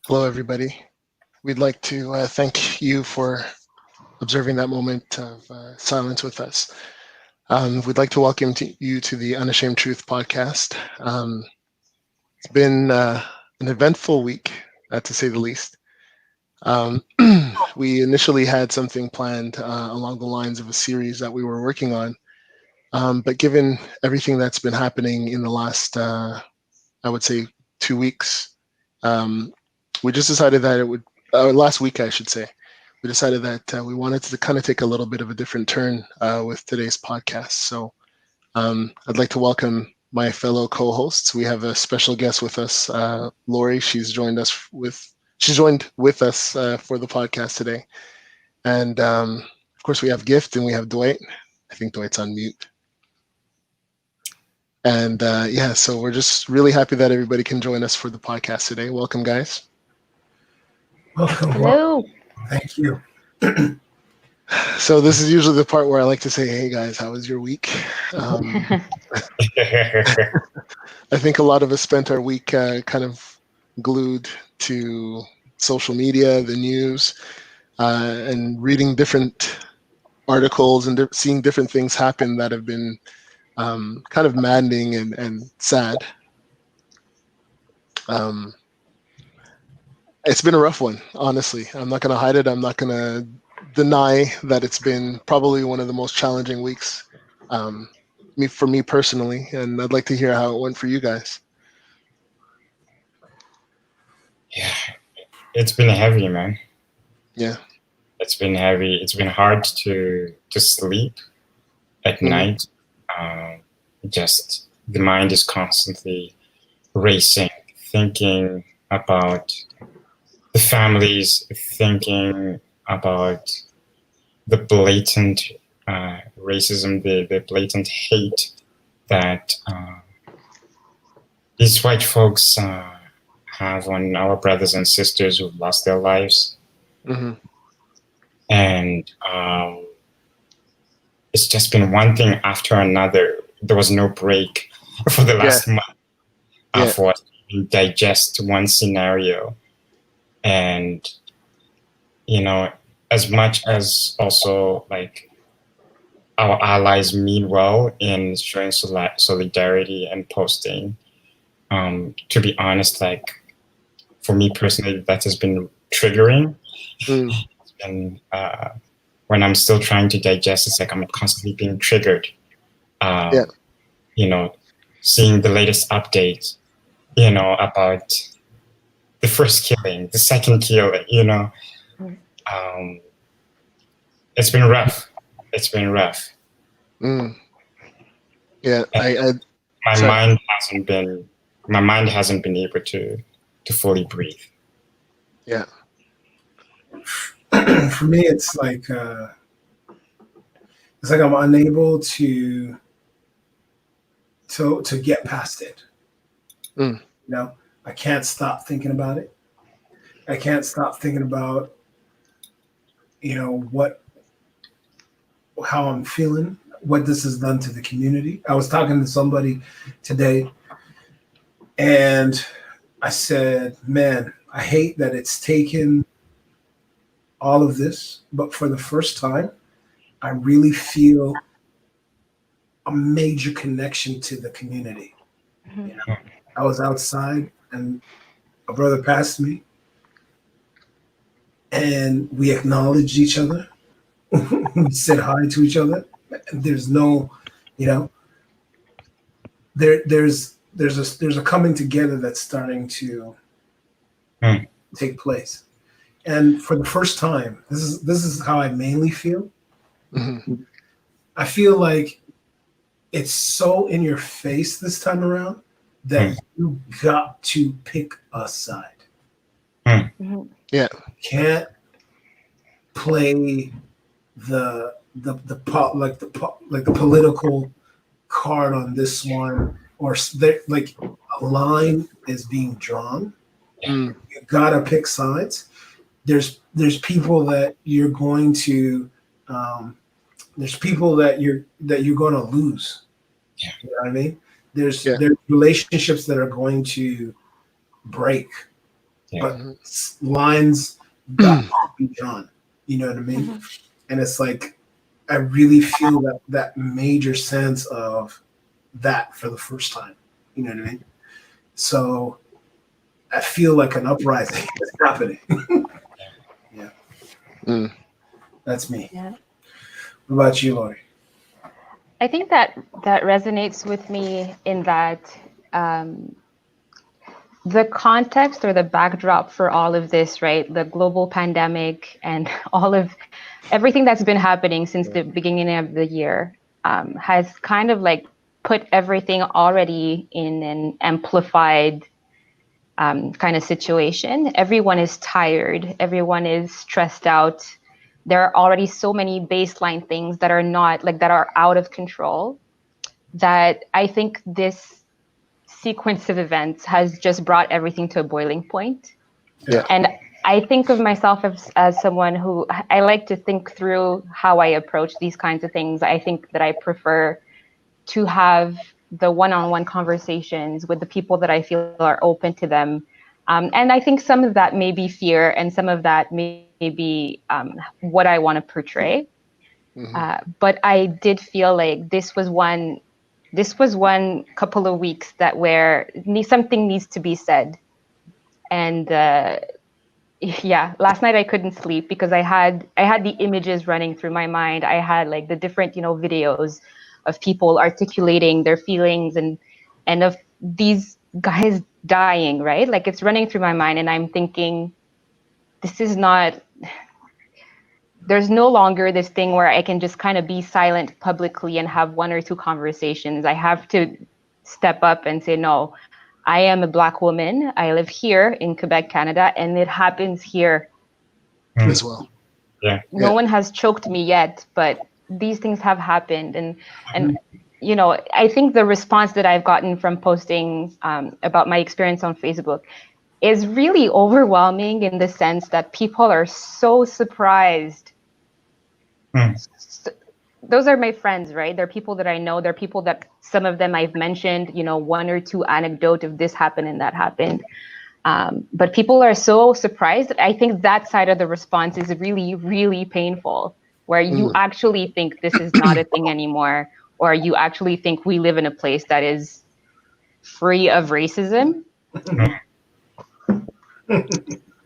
Hello, everybody. We'd like to thank you for observing that moment of silence with us. We'd like to welcome you to the Unashamed Truth podcast. It's been an eventful week, to say the least. We initially had something planned along the lines of a series that we were working on, but given everything that's been happening in the last, I would say, 2 weeks, we just decided that it would, last week I should say, we decided that we wanted to kind of take a little bit of a different turn with today's podcast. So I'd like to welcome my fellow co-hosts. We have a special guest with us, Lori. She's joined with us for the podcast today. And of course we have Gift and we have Dwight. I think Dwight's on mute. And yeah, so we're just really happy that everybody can join us for the podcast today. Welcome, guys. Welcome. Hello. Thank you. So this is usually the part where I like to say, hey guys, how was your week? I think a lot of us spent our week kind of glued to social media, the news, and reading different articles and seeing different things happen that have been kind of maddening and sad. It's been a rough one, honestly. I'm not going to hide it. I'm not going to deny that it's been probably one of the most challenging weeks for me personally. And I'd like to hear how it went for you guys. Yeah, it's been heavy, man. Yeah. It's been heavy. It's been hard to sleep at night. Just the mind is constantly racing, thinking about the families, thinking about the blatant racism, the blatant hate that these white folks have on our brothers and sisters who've lost their lives. Mm-hmm. And it's just been one thing after another. There was no break for the last month for us to digest one scenario. And, you know, as much as also like our allies mean well in showing solidarity and posting, to be honest, like for me personally, that has been triggering. And when I'm still trying to digest, it's like I'm constantly being triggered. You know, seeing the latest updates, you know, about the first killing, the second killing, you know. It's been rough. It's been rough. Yeah, my mind hasn't been able to fully breathe. Yeah. For me, it's like I'm unable to get past it. You know, I can't stop thinking about it. I can't stop thinking about, you know, how I'm feeling, what this has done to the community. I was talking to somebody today and I said, man, I hate that it's taken all of this, but for the first time, I really feel a major connection to the community. You know, I was outside and a brother passed me and we acknowledged each other. We said hi to each other. There's no, you know, there's a coming together that's starting to take place. And for the first time, this is how I mainly feel. I feel like it's so in your face this time around that you got to pick a side. Yeah. Can't play the political card on this one, or like a line is being drawn. You gotta pick sides. There's people that you're going to there's people that you're going to lose. You know what I mean? There's relationships that are going to break. but lines got to be drawn. You know what I mean? And it's like, I really feel that major sense of that for the first time. You know what I mean? So I feel like an uprising is happening. Yeah. That's me. Yeah. What about you, Lori? I think that resonates with me in that the context or the backdrop for all of this, right? The global pandemic and everything that's been happening since the beginning of the year has kind of like put everything already in an amplified kind of situation. Everyone is tired. Everyone is stressed out. There are already so many baseline things that are that are out of control, that I think this sequence of events has just brought everything to a boiling point. Yeah. And I think of myself as someone who, I like to think through how I approach these kinds of things. I think that I prefer to have the one-on-one conversations with the people that I feel are open to them. And I think some of that may be fear, and some of that may be what I want to portray. But I did feel like this was one couple of weeks where something needs to be said. And yeah, last night I couldn't sleep because I had the images running through my mind. I had like the different, videos of people articulating their feelings and of these guys dying, right? Like, it's running through my mind, and I'm thinking, there's no longer this thing where I can just kind of be silent publicly and have one or two conversations. I have to step up and say, no, I am a Black woman. I live here in Quebec, Canada, and it happens here as well. Yeah. No one has choked me yet, but these things have happened. And I think the response that I've gotten from posting about my experience on Facebook is really overwhelming, in the sense that people are so surprised. Those are my friends, right? They're people that I know. They're people that some of them I've mentioned, one or two anecdote of this happened and that happened. But people are so surprised. I think that side of the response is really, really painful, where you actually think this is not a thing anymore, or you actually think we live in a place that is free of racism.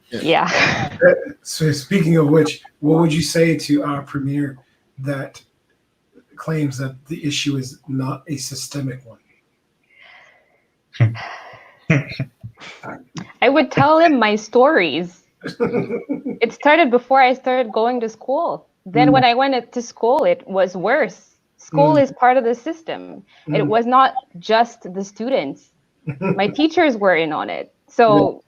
Yeah. So speaking of which, what would you say to our premier that claims that the issue is not a systemic one? I would tell him my stories. It started before I started going to school. Then when I went to school, it was worse. School is part of the system. It was not just the students. My teachers were in on it. So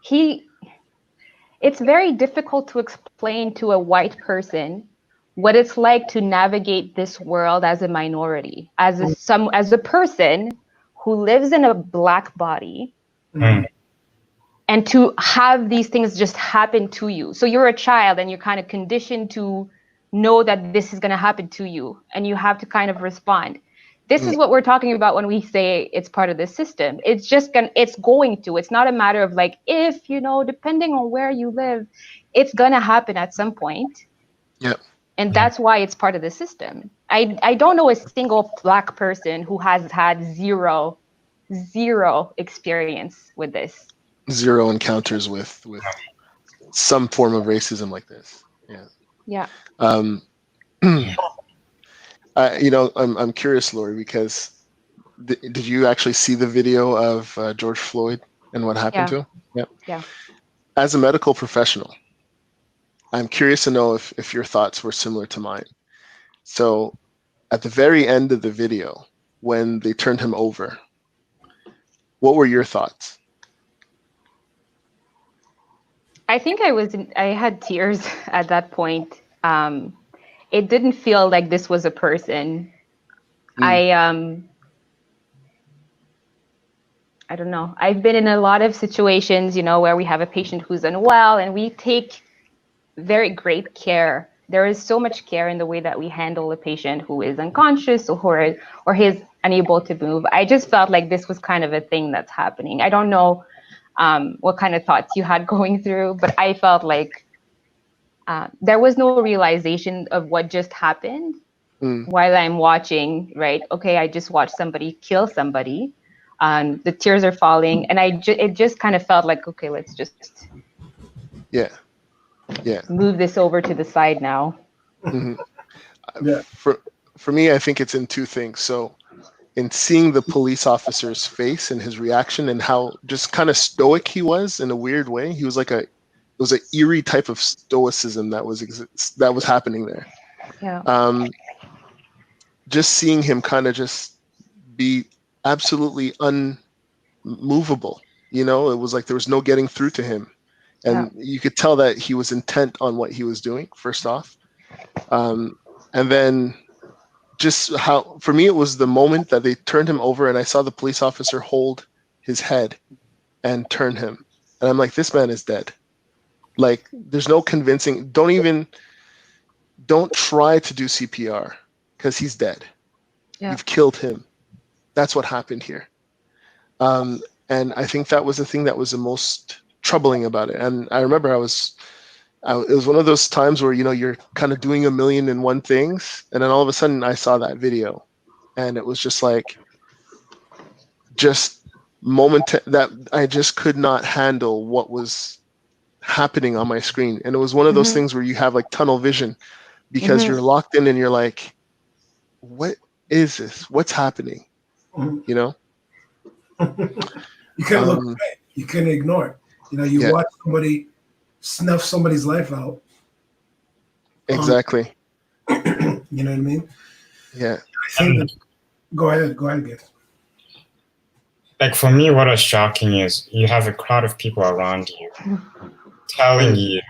it's very difficult to explain to a white person what it's like to navigate this world as a minority, as a person who lives in a Black body, and to have these things just happen to you. So you're a child and you're kind of conditioned to know that this is going to happen to you, and you have to kind of respond. This is what we're talking about when we say it's part of the system. It's going to. It's not a matter of like, if, depending on where you live, it's going to happen at some point. Yep. And that's why it's part of the system. I don't know a single Black person who has had zero experience with this. Zero encounters with some form of racism like this. Yeah. I'm curious, Lori, because did you actually see the video of George Floyd and what happened to him? Yeah. As a medical professional, I'm curious to know if your thoughts were similar to mine. So at the very end of the video, when they turned him over, what were your thoughts? I think I had tears at that point. It didn't feel like this was a person. I don't know. I've been in a lot of situations, where we have a patient who's unwell, and we take very great care. There is so much care in the way that we handle a patient who is unconscious or is unable to move. I just felt like this was kind of a thing that's happening. I don't know what kind of thoughts you had going through. But I felt like there was no realization of what just happened while I'm watching, right? Okay, I just watched somebody kill somebody. The tears are falling, and it just kind of felt like, okay, let's just move this over to the side now. For me, I think it's in two things. So in seeing the police officer's face and his reaction and how just kind of stoic he was in a weird way. He was like it was an eerie type of stoicism that was happening there. Yeah. Just seeing him kind of just be absolutely unmovable, you know, it was like there was no getting through to him. And you could tell that he was intent on what he was doing, first off. And then just how, for me, it was the moment that they turned him over and I saw the police officer hold his head and turn him. And I'm like, this man is dead. Like, there's no convincing, don't try to do CPR because he's dead. You've killed him. That's what happened here. And I think that was the thing that was the most troubling about it. And I remember it was one of those times where, you know, you're kind of doing a million and one things. And then all of a sudden I saw that video and it was just like, that I just could not handle what was happening on my screen. And it was one of those things where you have like tunnel vision because you're locked in and you're like, what is this? What's happening? You know? You couldn't look away. You couldn't ignore it. You know, you watch somebody snuff somebody's life out. Exactly. You know what I mean? Yeah. I think go ahead, Gil. Like for me, what was shocking is you have a crowd of people around you telling you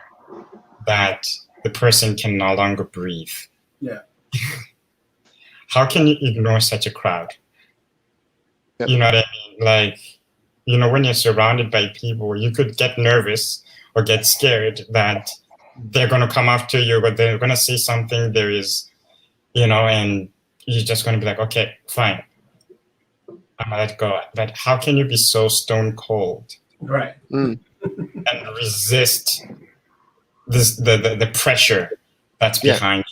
that the person can no longer breathe. Yeah. How can you ignore such a crowd? Yep. You know what I mean? Like, you know, when you're surrounded by people, you could get nervous or get scared that they're going to come after you, but they're going to say something there is, you know, and you're just going to be like, okay, fine. I'm going to let go. But how can you be so stone cold? Right. And resist the pressure that's behind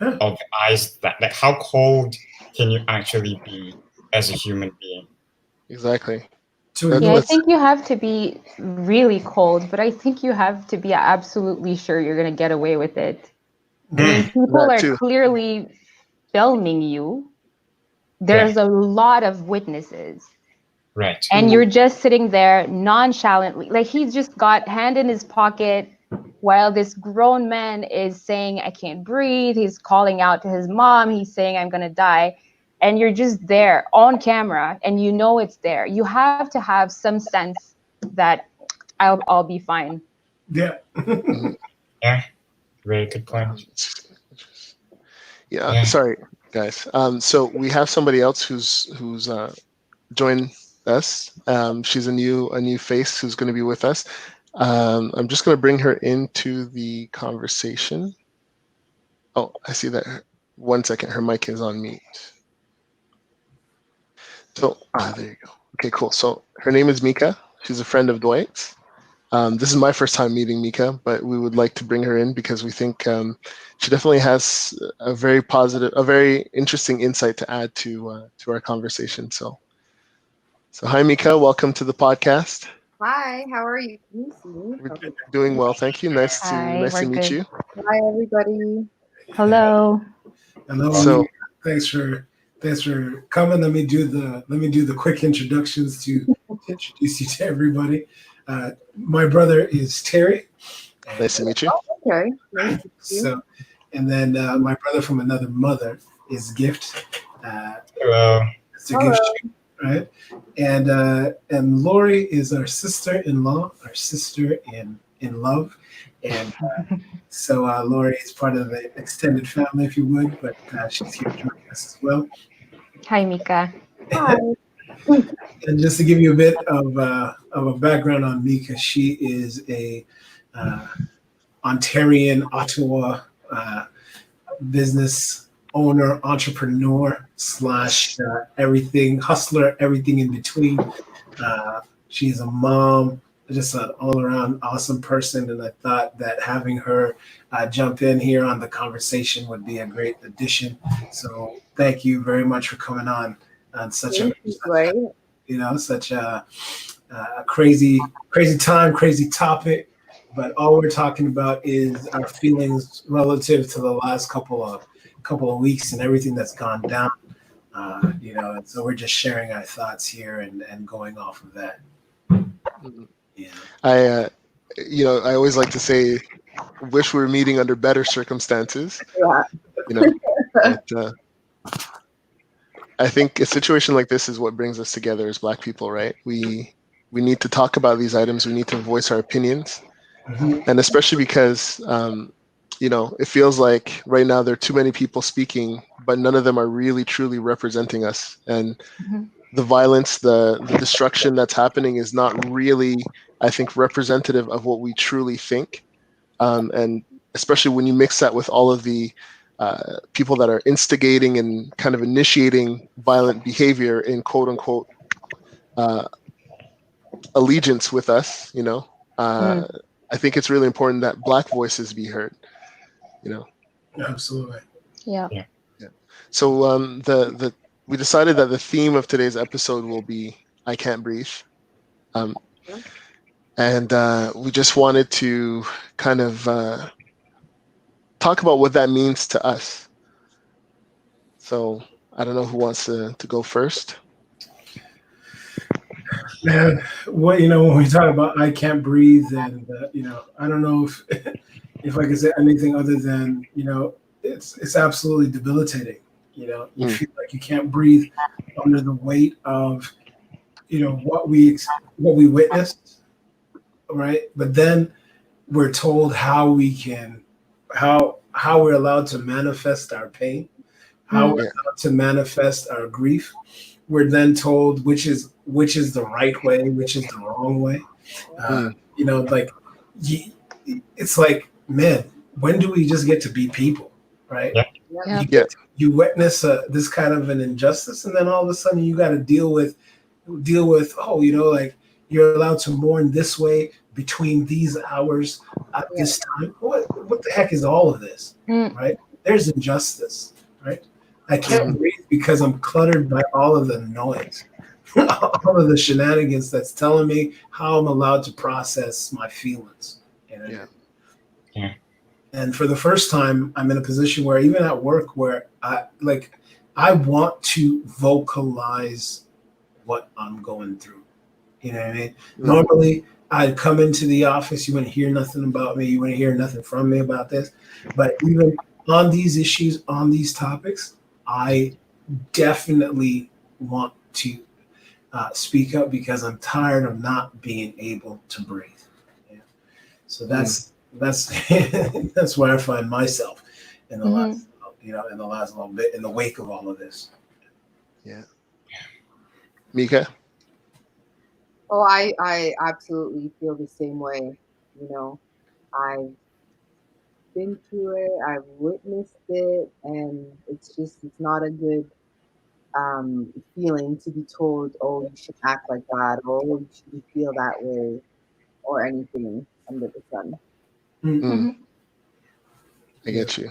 you, of the eyes that, like, how cold can you actually be as a human being? Exactly. I think you have to be really cold, but I think you have to be absolutely sure you're going to get away with it. I mean, people are clearly filming you. There's a lot of witnesses. Right. And you're just sitting there nonchalantly. Like, he's just got hand in his pocket while this grown man is saying, I can't breathe. He's calling out to his mom. He's saying, I'm going to die. And you're just there on camera and you know it's there. You have to have some sense that I'll be fine. Yeah. Yeah. Very good point. Yeah. Sorry, guys. So we have somebody else who's joined us. She's a new face who's going to be with us. I'm just going to bring her into the conversation. Oh, I see that. 1 second. Her mic is on mute. So, there you go. Okay, cool. So her name is Mika. She's a friend of Dwight's. This is my first time meeting Mika, but we would like to bring her in because we think she definitely has a very interesting insight to add to our conversation. So hi, Mika. Welcome to the podcast. Hi, how are you? We're doing well, thank you. Nice to meet you. Hi, everybody. Hello. Hello. So thanks for coming. Let me do the quick introductions to introduce you to everybody. My brother is Terry. Nice to meet you. Okay. Nice to meet you. So, and then my brother from another mother is Gift. Hello. It's a gift, right? And Lori is our sister-in-law, our sister in love. And so Lori is part of the extended family, if you would, but she's here joining us as well. Hi, Mika. Hi. And just to give you a bit of a background on Mika, she is a Ontarian, Ottawa business owner, entrepreneur / everything, hustler, everything in between. She's a mom, just an all-around awesome person, and I thought that having her jump in here on the conversation would be a great addition. So thank you very much for coming on such a such a crazy time, crazy topic. But all we're talking about is our feelings relative to the last couple of weeks and everything that's gone down. And so we're just sharing our thoughts here and going off of that. Yeah. I always like to say, wish we were meeting under better circumstances. Yeah. But, I think a situation like this is what brings us together as Black people, right? We need to talk about these items. We need to voice our opinions, and especially because it feels like right now there are too many people speaking, but none of them are really truly representing us. And the violence, the destruction that's happening is not really, I think, representative of what we truly think. And especially when you mix that with all of the people that are instigating and kind of initiating violent behavior in quote unquote allegiance with us, I think it's really important that Black voices be heard. Absolutely. Yeah. So we decided that the theme of today's episode will be "I Can't Breathe," and we just wanted to kind of talk about what that means to us. So I don't know who wants to go first. Man, when we talk about "I can't breathe," and I don't know if I can say anything other than it's absolutely debilitating. You feel like you can't breathe under the weight of what we witnessed, right? But then we're told how we're allowed to manifest our pain, how we're allowed to manifest our grief. We're then told which is the right way, which is the wrong way. It's like, man, when do we just get to be people, right? You witness this kind of an injustice, and then all of a sudden you got to deal with you're allowed to mourn this way between these hours at this time. What the heck is all of this, right? There's injustice, right? I can't breathe because I'm cluttered by all of the noise, all of the shenanigans that's telling me how I'm allowed to process my feelings. And for the first time, I'm in a position where even at work, where I want to vocalize what I'm going through. You know what I mean? Normally, I'd come into the office, you wouldn't hear nothing about me, you wouldn't hear nothing from me about this. But even on these issues, on these topics, I definitely want to speak up because I'm tired of not being able to breathe. So that's that's where I find myself in the last little bit, in the wake of all of this. Yeah. Mika? Oh, I absolutely feel the same way. I've been through it, I've witnessed it, and it's not a good feeling to be told, oh, you should act like that, or oh, you shouldn't feel that way, or anything under the sun. I get you.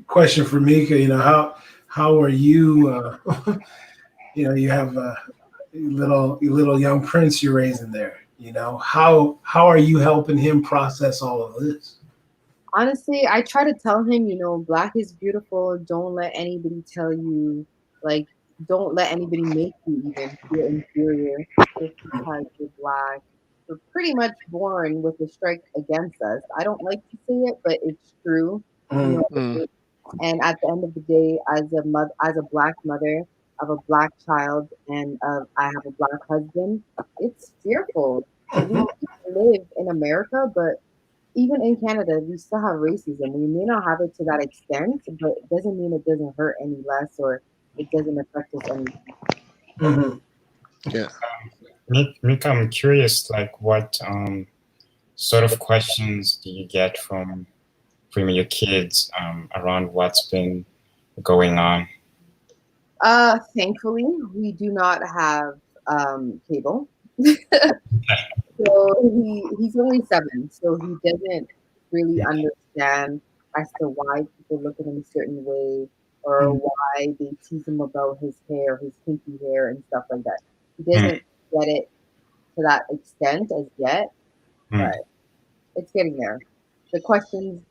Question for Mika, how are you? You have a little young prince you're raising there. How are you helping him process all of this? Honestly, I try to tell him, Black is beautiful. Don't let anybody tell you, don't let anybody make you even feel inferior just because you're Black. We're pretty much born with a strike against us. I don't like to say it, but it's true. And at the end of the day, as a Black mother of a Black child, and I have a Black husband, it's fearful. We live in America, but even in Canada, we still have racism. We may not have it to that extent, but it doesn't mean it doesn't hurt any less or it doesn't affect us any. Yeah. Mika, I'm curious, what sort of questions do you get from your kids around what's been going on? Thankfully, we do not have cable. So he's only 7, so he doesn't really understand as to why people look at him a certain way or why they tease him about his hair, his kinky hair and stuff like that. He doesn't get it to that extent as yet, but it's getting there. The questions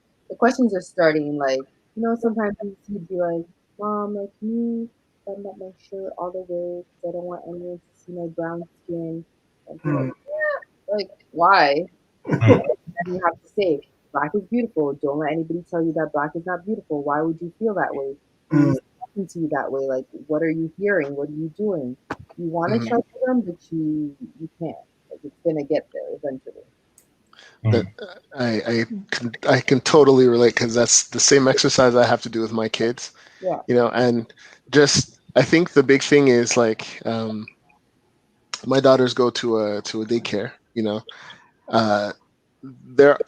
are starting. Like, sometimes he'd be like, "Mom, like, can you button up my shirt all the way because I don't want anyone to see my brown skin." And be like, why? Mm. You have to say, black is beautiful. Don't let anybody tell you that black is not beautiful. Why would you feel that way? Who's talking to you that way? Like, what are you hearing? What are you doing? You want to try to them, but you can't. Like, it's gonna get there eventually. That I can totally relate, because that's the same exercise I have to do with my kids. Yeah. And just I think the big thing is like my daughters go to a daycare.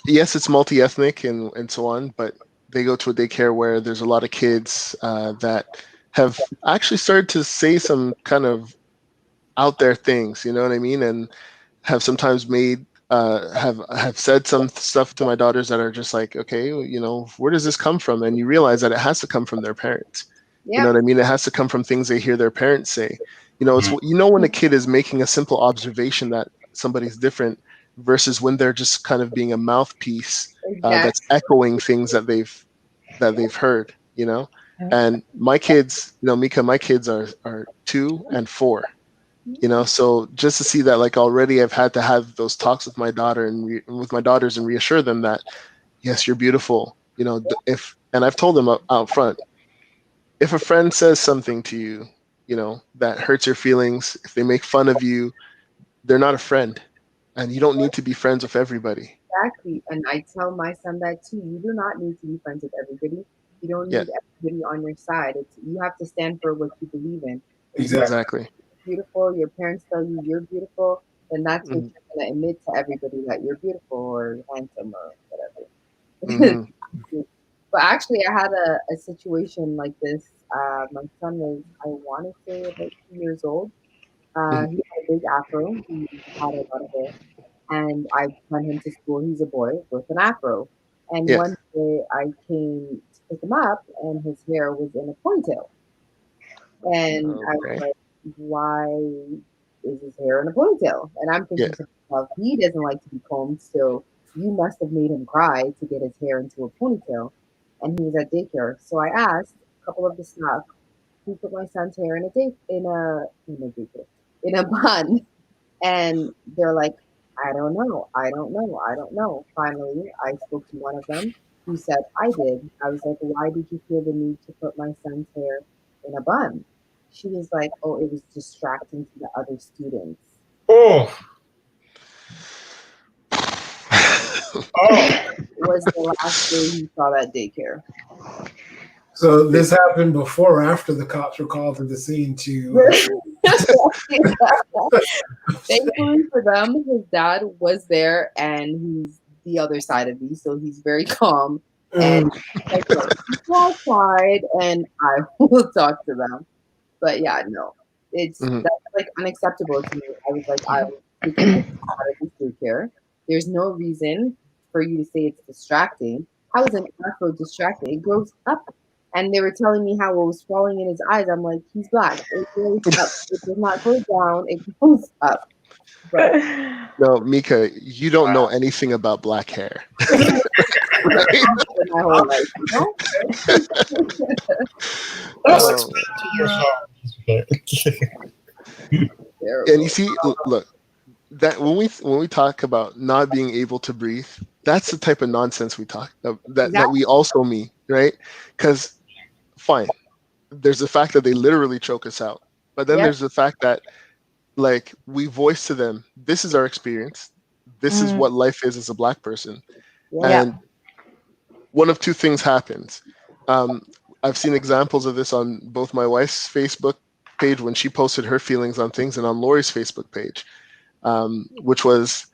Yes, it's multi-ethnic and so on, but they go to a daycare where there's a lot of kids that have actually started to say some kind of out there things, you know what I mean, and have sometimes made have said some stuff to my daughters that are just like, okay, where does this come from? And you realize that it has to come from their parents. Yeah. You know what I mean? It has to come from things they hear their parents say. It's when a kid is making a simple observation that somebody's different versus when they're just kind of being a mouthpiece that's echoing things that they've heard. And my kids, Mika, my kids are 2 and 4. So just to see that, like, already I've had to have those talks with my daughter and with my daughters and reassure them that, yes, you're beautiful. And I've told them out front, if a friend says something to you, that hurts your feelings, if they make fun of you, they're not a friend, and you don't need to be friends with everybody. Exactly. And I tell my son that too. You do not need to be friends with everybody. You don't need everybody on your side. You have to stand for what you believe in. Exactly. Beautiful, your parents tell you you're beautiful, then that's what you're going to admit to everybody, that you're beautiful or handsome or whatever. But actually, I had a situation like this. My son was, I want to say, about 2 years old. He had a big afro. He had a lot of hair. And I sent him to school. He's a boy with an afro. And one day I came to pick him up, and his hair was in a ponytail. And I was like, why is his hair in a ponytail? And I'm thinking to myself, he doesn't like to be combed, so you must have made him cry to get his hair into a ponytail. And he was at daycare. So I asked a couple of the staff who put my son's hair in a bun. And they're like, I don't know. Finally, I spoke to one of them who said, I did. I was like, why did you feel the need to put my son's hair in a bun? She was like, oh, it was distracting to the other students. Oh. Was the last day he saw that daycare. So this happened before or after the cops were called to the scene to... Thankfully for them, his dad was there, and he's the other side of me, so he's very calm. And like, go outside, and I will talk to them. But yeah, no, that's like unacceptable to me. I was like, I will take it out of this daycare. There's no reason for you to say it's distracting. How is an afro distracting? It grows up. And they were telling me how it was falling in his eyes. I'm like, he's black. It grows up. It does not go down. It goes up. But no, Mika, you don't know anything about black hair. my whole life, And you see, look, that when we talk about not being able to breathe, that's the type of nonsense we talk that we also mean, right? Because fine, there's the fact that they literally choke us out, but then there's the fact that, like, we voice to them, this is our experience, this is what life is as a black person, and one of two things happens. I've seen examples of this on both my wife's Facebook page when she posted her feelings on things, and on Lori's Facebook page, which was,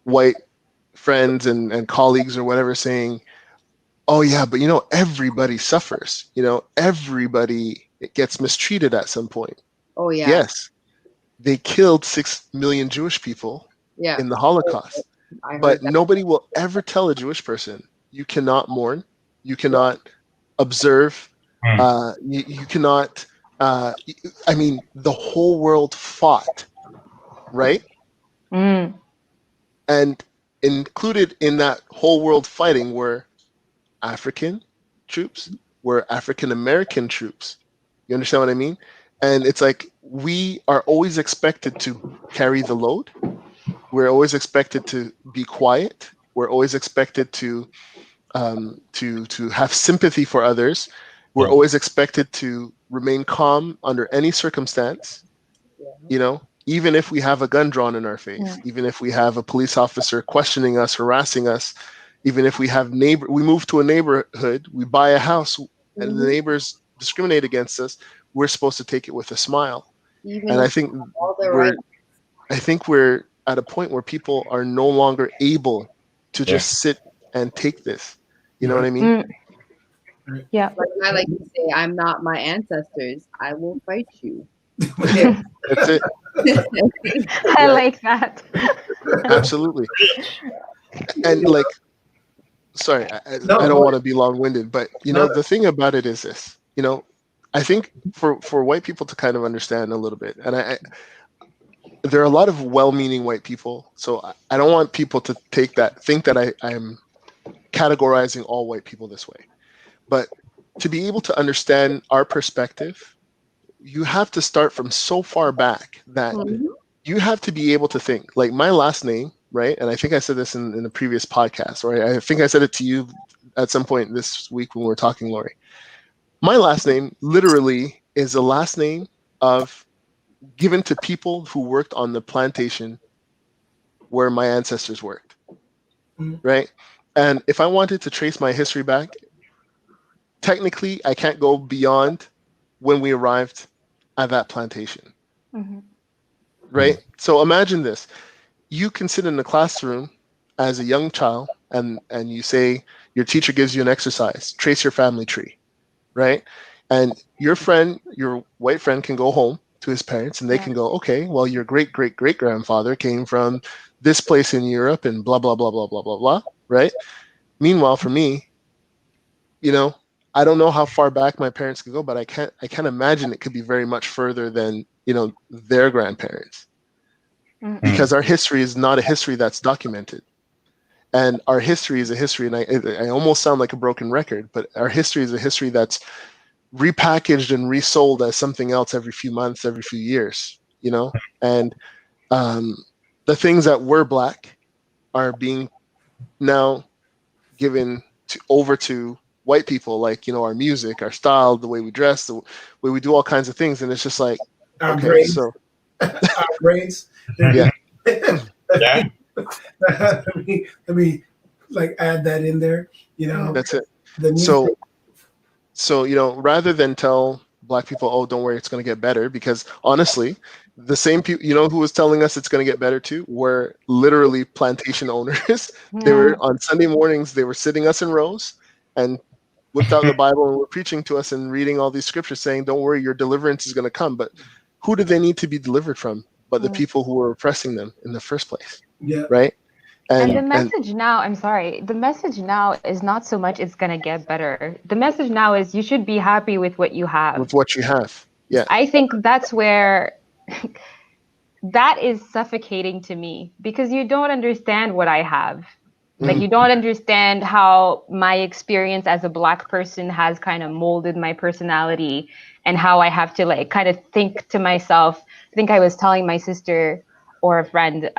white friends and colleagues or whatever saying, oh yeah, but everybody suffers. Everybody gets mistreated at some point. Oh yeah. Yes. they killed 6 million Jewish people Yeah. in the Holocaust. I heard But that. nobody will ever tell a Jewish person, you cannot mourn, you cannot observe, you cannot, I mean, the whole world fought, right? Mm. And included in that whole world fighting were African troops, were African American troops. You understand what I mean? And it's like we are always expected to carry the load. We're always expected to be quiet. We're always expected to have sympathy for others. We're always expected to remain calm under any circumstance. You know, even if we have a gun drawn in our face, even if we have a police officer questioning us, harassing us, even if we have we move to a neighborhood, we buy a house, and the neighbors discriminate against us, we're supposed to take it with a smile. Even And I think we're at a point where people are no longer able to just sit and take this. You know what I mean? Yeah. Like I like to say, I'm not my ancestors. I will fight you. That's it. I like that. Absolutely. And like, sorry, I don't want to be long-winded, but you know, the thing about it is this, you know, I think for white people to kind of understand a little bit, and there are a lot of well-meaning white people, so I don't want people to think that I'm categorizing all white people this way. But to be able to understand our perspective, you have to start from so far back that you have to be able to think. Like my last name, right? And I think I said this in the previous podcast, or I think I said it to you at some point this week when we were talking, Lori. My last name literally is the last name given to people who worked on the plantation where my ancestors worked, right? And if I wanted to trace my history back, technically I can't go beyond when we arrived at that plantation, right? So imagine this. You can sit in the classroom as a young child and you say, your teacher gives you an exercise, trace your family tree, right? And your white friend can go home to his parents and they can go, okay, well, your great-great-great-grandfather came from this place in Europe and blah, blah, blah, blah, blah, blah, blah, right? Meanwhile, for me, you know, I don't know how far back my parents could go, but I can't imagine it could be very much further than, you know, their grandparents. Because our history is not a history that's documented. And our history is a history, and I almost sound like a broken record, but our history is a history that's repackaged and resold as something else every few months, every few years, you know? And the things that were Black are being now given over to white people, like, you know, our music, our style, the way we dress, the way we do all kinds of things. And it's just like, our okay, grades. so. Our grades. Yeah. Yeah. Let me like add that in there, you know. That's it. So, you know, rather than tell Black people, oh, don't worry, it's going to get better, because honestly, the same people, you know, who was telling us it's going to get better too, were literally plantation owners. They were on Sunday mornings, they were sitting us in rows and whipped out the Bible and were preaching to us and reading all these scriptures saying, don't worry, your deliverance is going to come. But who did they need to be delivered from but the people who were oppressing them in the first place? Yeah. Right? And the message now, I'm sorry, the message now is not so much it's going to get better. The message now is you should be happy with what you have. With what you have. Yeah. I think that's where that is suffocating to me, because you don't understand what I have. Like, you don't understand how my experience as a Black person has kind of molded my personality, and how I have to like kind of think to myself. I think I was telling my sister or a friend,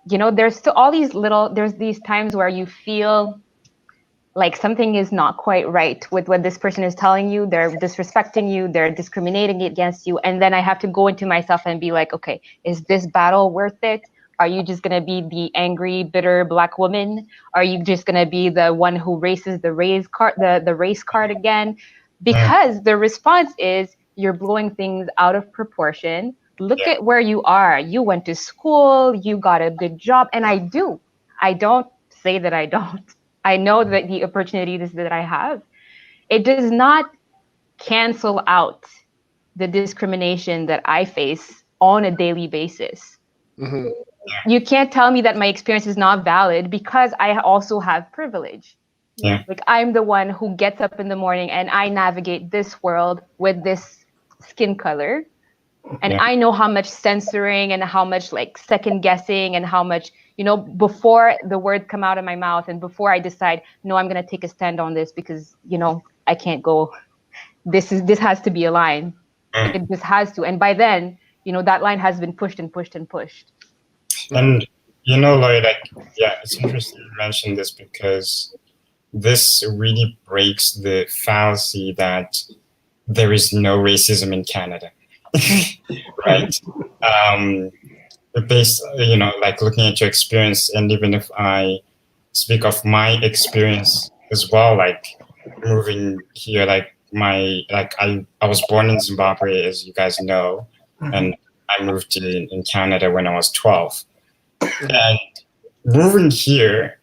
you know, there's still all these there's these times where you feel like something is not quite right with what this person is telling you. They're disrespecting you, they're discriminating against you. And then I have to go into myself and be like, okay, is this battle worth it? Are you just going to be the angry, bitter Black woman? Are you just going to be the one who races the race card again? Because the response is, you're blowing things out of proportion. Look at where you are. You went to school, you got a good job. And I do. I don't say that I don't. I know that the opportunities that I have, it does not cancel out the discrimination that I face on a daily basis. Mm-hmm. You can't tell me that my experience is not valid because I also have privilege. Yeah. Like I'm the one who gets up in the morning and I navigate this world with this skin color. And I know how much censoring and how much like second guessing and how much, before the words come out of my mouth and before I decide, no, I'm going to take a stand on this because, I can't go, this has to be a line. It just has to. And by then, that line has been pushed and pushed and pushed. And, Lloyd, it's interesting you mentioned this because this really breaks the fallacy that there is no racism in Canada. Right? Based, like looking at your experience, and even if I speak of my experience as well, like moving here, I was born in Zimbabwe, as you guys know, and I moved in Canada when I was 12. And moving here,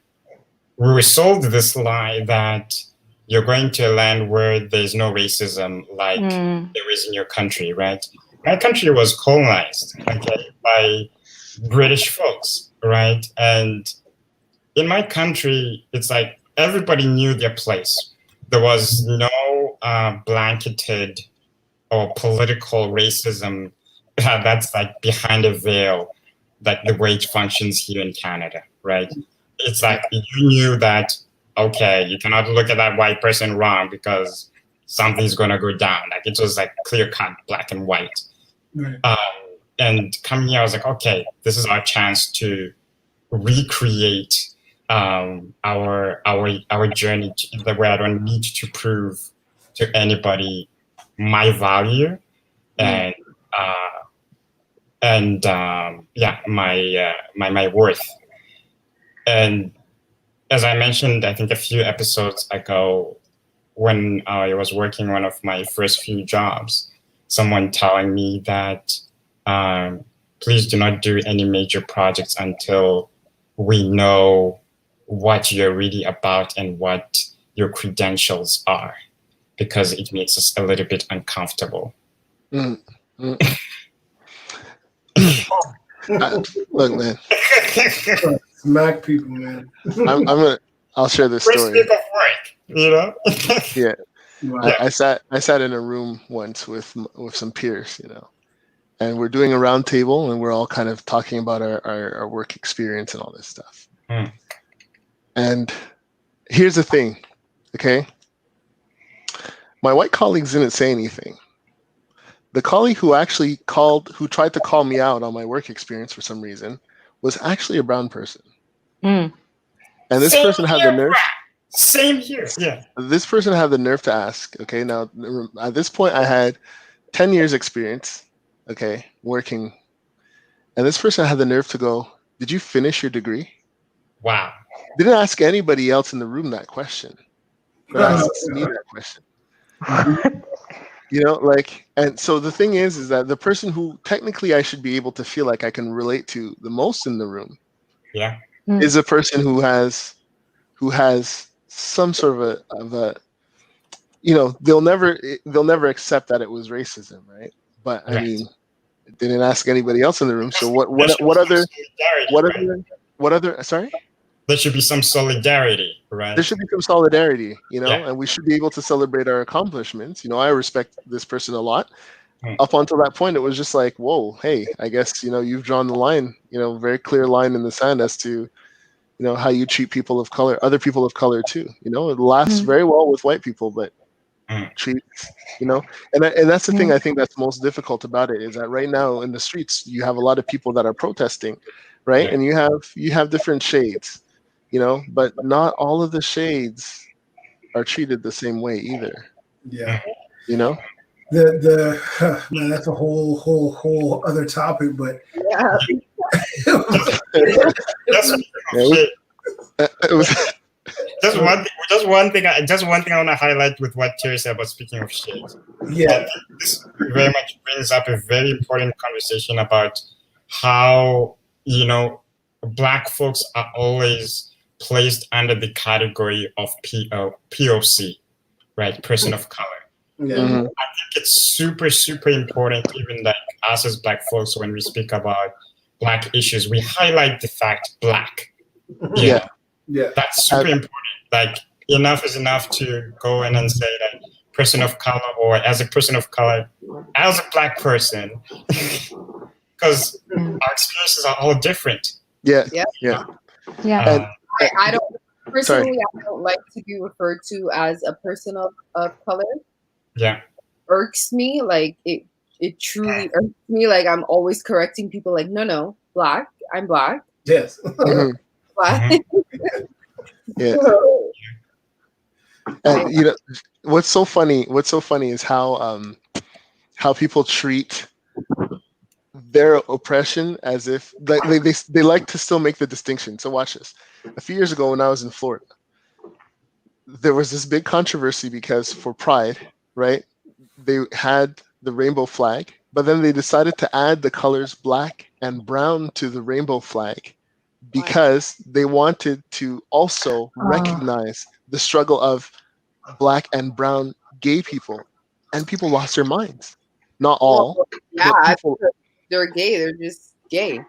we were sold this lie that you're going to a land where there's no racism like there is in your country, right? My country was colonized, by British folks, right? And in my country, it's like everybody knew their place. There was no blanketed or political racism that's like behind a veil, like the way it functions here in Canada, right? It's like you knew that, okay, you cannot look at that white person wrong because something's going to go down. Like it was like clear cut, black and white. Right. And coming here, I was like, okay, this is our chance to recreate our journey the way I don't need to prove to anybody my value and my worth. And as I mentioned, I think a few episodes ago, when I was working one of my first few jobs, someone telling me that please do not do any major projects until we know what you're really about and what your credentials are, because it makes us a little bit uncomfortable. Look, man. Smack people, man. I'll share this First story. week of work, Yeah. Wow. I sat in a room once with some peers, and we're doing a round table and we're all kind of talking about our work experience and all this stuff. And here's the thing, okay? My white colleagues didn't say anything. The colleague who actually who tried to call me out on my work experience for some reason was actually a brown person. And this person had the nerve. Same here. Yeah. This person had the nerve to ask, okay, now at this point I had 10 years experience, okay, working. And this person had the nerve to go, did you finish your degree? Wow. Didn't ask anybody else in the room that question. But asked me that question. And so the thing is that the person who technically I should be able to feel like I can relate to the most in the room is a person who has some sort of a they'll never accept that it was racism, right? But I mean, didn't ask anybody else in the room. So what other sorry? There should be some solidarity, right? There should be some solidarity, and we should be able to celebrate our accomplishments. I respect this person a lot. Up until that point, it was just like, whoa, hey, I guess, you've drawn the line, very clear line in the sand as to, how you treat people of color, other people of color too. It laughs very well with white people, but treats, and that's the thing I think that's most difficult about it is that right now in the streets, you have a lot of people that are protesting, right? And you have different shades, but not all of the shades are treated the same way either. Yeah. Man, that's a whole other topic, but Just one thing I want to highlight with what Terry said about speaking of shades. Yeah, this very much brings up a very important conversation about how Black folks are always placed under the category of POC, right? Person of color. Yeah. Mm-hmm. I think it's super, super important, even like us as Black folks, when we speak about Black issues, we highlight the fact Black. Yeah. That's super important. Like, enough is enough to go in and say that person of color, or as a person of color, as a Black person, because our experiences are all different. Yeah. I don't personally. I don't like to be referred to as a person of color. Yeah, irks me. Like it truly irks me. Like I'm always correcting people. Like no, Black. I'm Black. Yes. Black. Yeah. And you know what's so funny is how people treat their oppression as if like they like to still make the distinction. So watch this. A few years ago when I was in Florida, there was this big controversy because for Pride, right, they had the rainbow flag, but then they decided to add the colors black and brown to the rainbow flag because they wanted to also recognize the struggle of Black and brown gay people, and people lost their minds. Not all. Yeah, people, they're gay. They're just gay.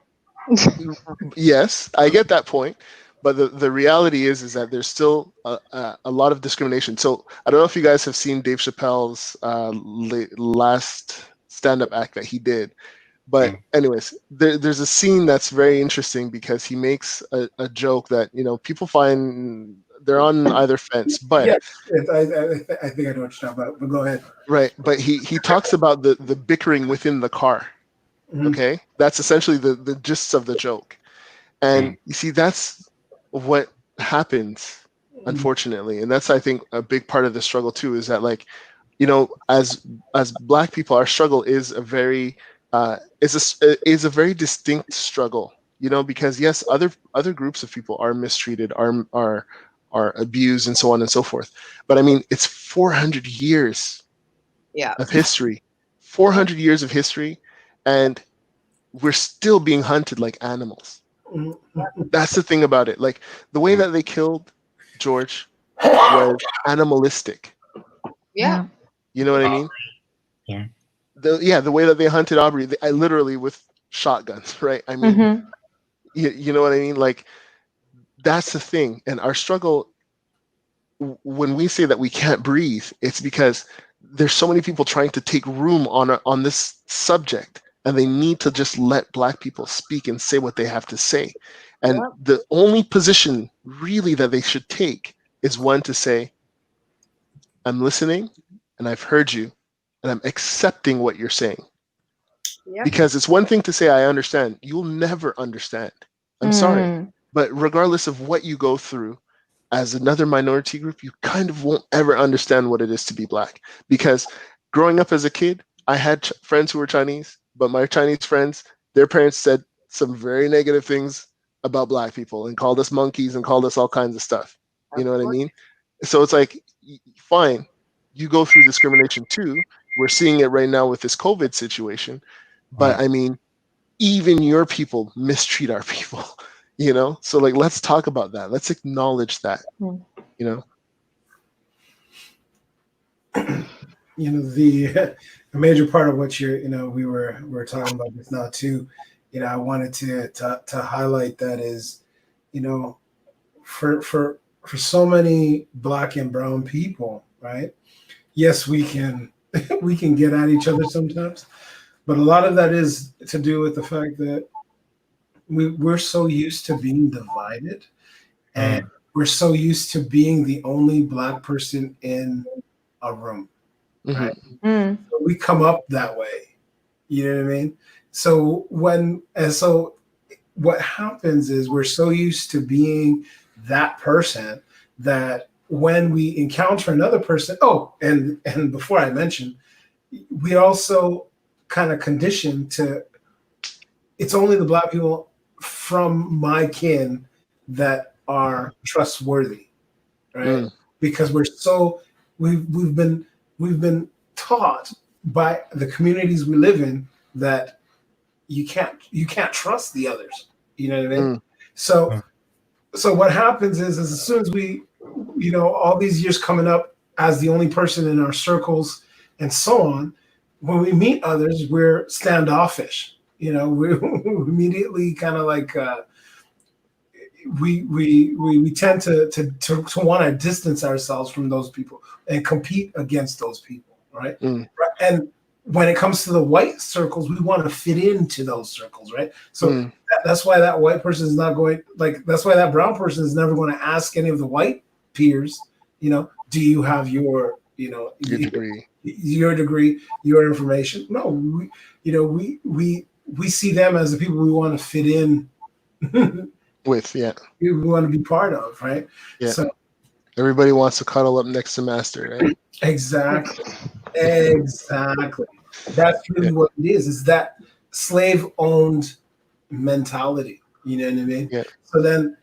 Yes, I get that point, but the reality is that there's still a lot of discrimination. So I don't know if you guys have seen Dave Chappelle's last stand-up act that he did, but anyways, there's a scene that's very interesting because he makes a joke that, you know, people find they're on either fence, but yes, I think I know what you're talking about, but go ahead. Right, but he talks about the bickering within the car. Okay, that's essentially the gist of the joke, and you see that's what happens, unfortunately, and that's, I think, a big part of the struggle too, is that, like, you know, as Black people, our struggle is a very very distinct struggle, you know, because yes, other groups of people are mistreated, are abused, and so on and so forth, but I mean, it's 400 years of history, 400 years of history, and we're still being hunted like animals. That's the thing about it. Like, the way that they killed George was animalistic. Yeah. You know what I mean? Yeah. The way that they hunted Aubrey, I literally with shotguns, right? I mean, you know what I mean? Like, that's the thing. And our struggle, when we say that we can't breathe, it's because there's so many people trying to take room on this subject, and they need to just let Black people speak and say what they have to say. And the only position really that they should take is one to say, I'm listening and I've heard you and I'm accepting what you're saying. Because it's one thing to say, I understand. You'll never understand. I'm sorry. But regardless of what you go through as another minority group, you kind of won't ever understand what it is to be Black. Because growing up as a kid, I had friends who were Chinese, but my Chinese friends, their parents said some very negative things about Black people and called us monkeys and called us all kinds of stuff. You know what I mean? So it's like, fine, you go through discrimination too. We're seeing it right now with this COVID situation. But I mean, even your people mistreat our people, you know? So, like, let's talk about that. Let's acknowledge that, you know? You know, the major part of what you're, you know, we were talking about this now too, you know, I wanted to highlight that is, you know, for so many Black and brown people, right? Yes, we can get at each other sometimes, but a lot of that is to do with the fact that we're so used to being divided, and we're so used to being the only Black person in a room, right? So we come up that way, you know what I mean? So what happens is we're so used to being that person that when we encounter another person, and before I mentioned, we also kind of conditioned to, it's only the Black people from my kin that are trustworthy, right? Because we've been taught by the communities we live in that you can't trust the others. You know what I mean? So what happens is as soon as we, you know, all these years coming up as the only person in our circles and so on, when we meet others, we're standoffish. You know, we immediately kind of like we tend to want to distance ourselves from those people and compete against those people, right? And when it comes to the white circles, we want to fit into those circles, right? So that's why that white person is not going, like, that's why that brown person is never going to ask any of the white peers, you know, do you have your, you know, your degree, your information? No, we see them as the people we want to fit in with, we want to be part of, right? So everybody wants to cuddle up next to master, right? Exactly. That's really what it is. It's that slave-owned mentality. You know what I mean? So then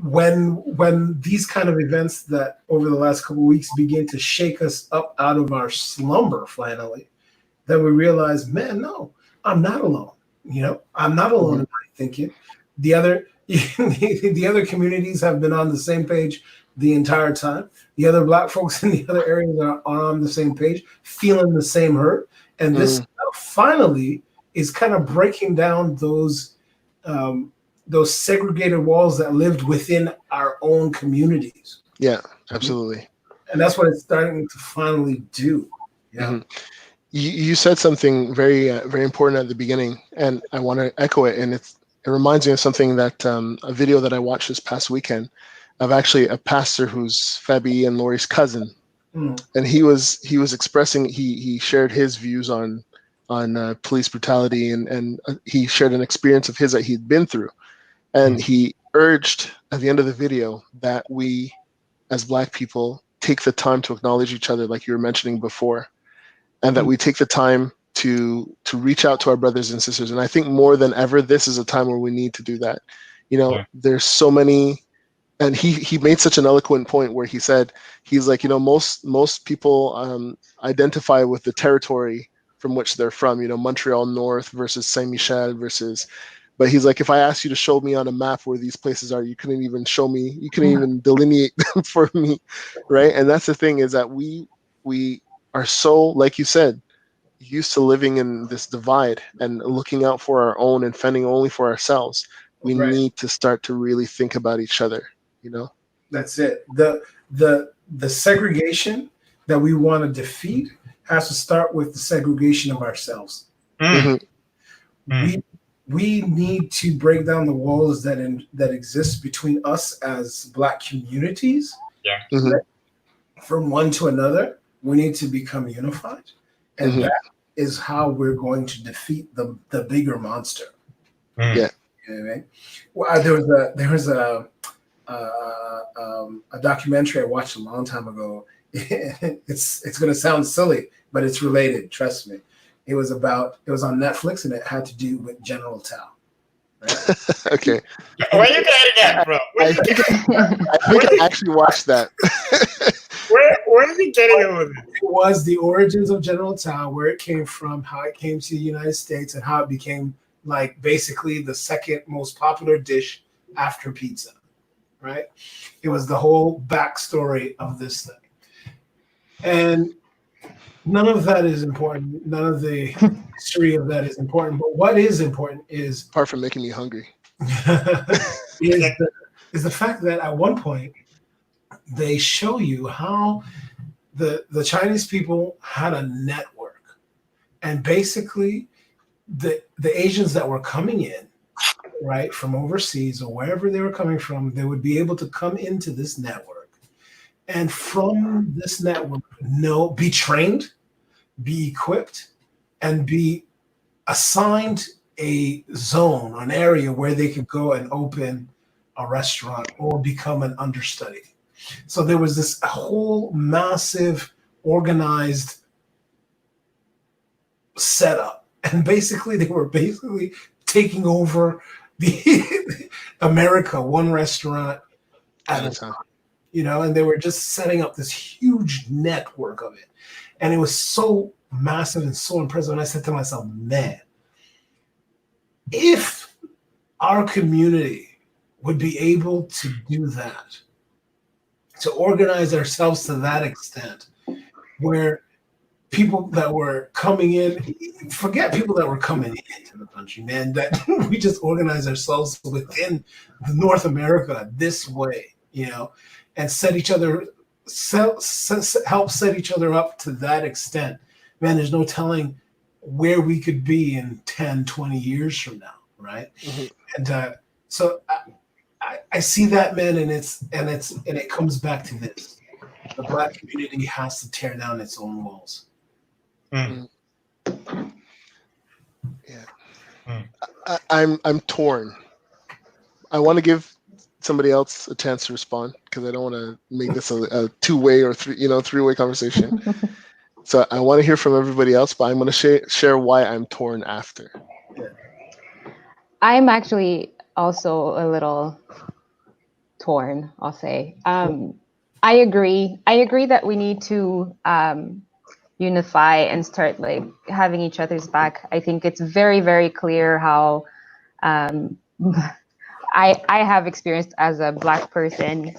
when these kind of events that over the last couple of weeks begin to shake us up out of our slumber finally, then we realize, man, no, I'm not alone. You know, I'm not alone in my thinking. The other communities have been on the same page the entire time. The other Black folks in the other areas are on the same page, feeling the same hurt. And this finally is kind of breaking down those segregated walls that lived within our own communities. Yeah, absolutely. And that's what it's starting to finally do. Yeah. You said something very very important at the beginning, and I want to echo it. And it reminds me of something that a video that I watched this past weekend of actually a pastor who's Fabi and Lori's cousin, and he was expressing, he shared his views on police brutality, and he shared an experience of his that he'd been through, and he urged at the end of the video that we as Black people take the time to acknowledge each other, like you were mentioning before, and that we take the time to reach out to our brothers and sisters. And I think more than ever, this is a time where we need to do that. You know, there's so many. And he made such an eloquent point where he said, he's like, you know, most people identify with the territory from which they're from, you know, Montreal North versus Saint Michel versus, but he's like, if I asked you to show me on a map where these places are, you couldn't even show me, you couldn't even delineate them for me, right? And that's the thing, is that we are so, like you said, used to living in this divide and looking out for our own and fending only for ourselves. We need to start to really think about each other. You know, that's it. The segregation that we want to defeat has to start with the segregation of ourselves. We need to break down the walls that exist between us as Black communities. From one to another, we need to become unified, and that is how we're going to defeat the bigger monster. You know what I mean? Well, there was a documentary I watched a long time ago. It's going to sound silly, but it's related. Trust me. It was on Netflix, and it had to do with General Tao. Right? Okay. Where are you getting at, bro? I think I actually watched that. Where are you getting over this? It was the origins of General Tao, where it came from, how it came to the United States, and how it became like basically the second most popular dish after pizza. Right? It was the whole backstory of this thing. And none of that is important. None of the history of that is important. But what is important is, apart from making me hungry, is the fact that at one point they show you how the Chinese people had a network, and basically the Asians that were coming in, right, from overseas or wherever they were coming from, they would be able to come into this network, and from this network, be trained, be equipped, and be assigned a zone, an area where they could go and open a restaurant or become an understudy. So there was this whole massive organized setup, and basically they were taking over the America, one restaurant at a time, you know, and they were just setting up this huge network of it. And it was so massive and so impressive. And I said to myself, man, if our community would be able to do that, to organize ourselves to that extent, where people that were coming in, forget people that were coming into the country, man, that we just organize ourselves within North America this way, you know, and set each other, help set each other up to that extent. Man, there's no telling where we could be in 10, 20 years from now, right? And so I see that, man, and it comes back to this. The Black community has to tear down its own walls. Yeah. I'm torn. I want to give somebody else a chance to respond because I don't want to make this a two-way or three-way conversation. So I want to hear from everybody else, but I'm going to share why I'm torn after. I'm actually also a little torn, I'll say. I agree that we need to unify and start like having each other's back. I think it's very, very clear how I have experienced as a Black person.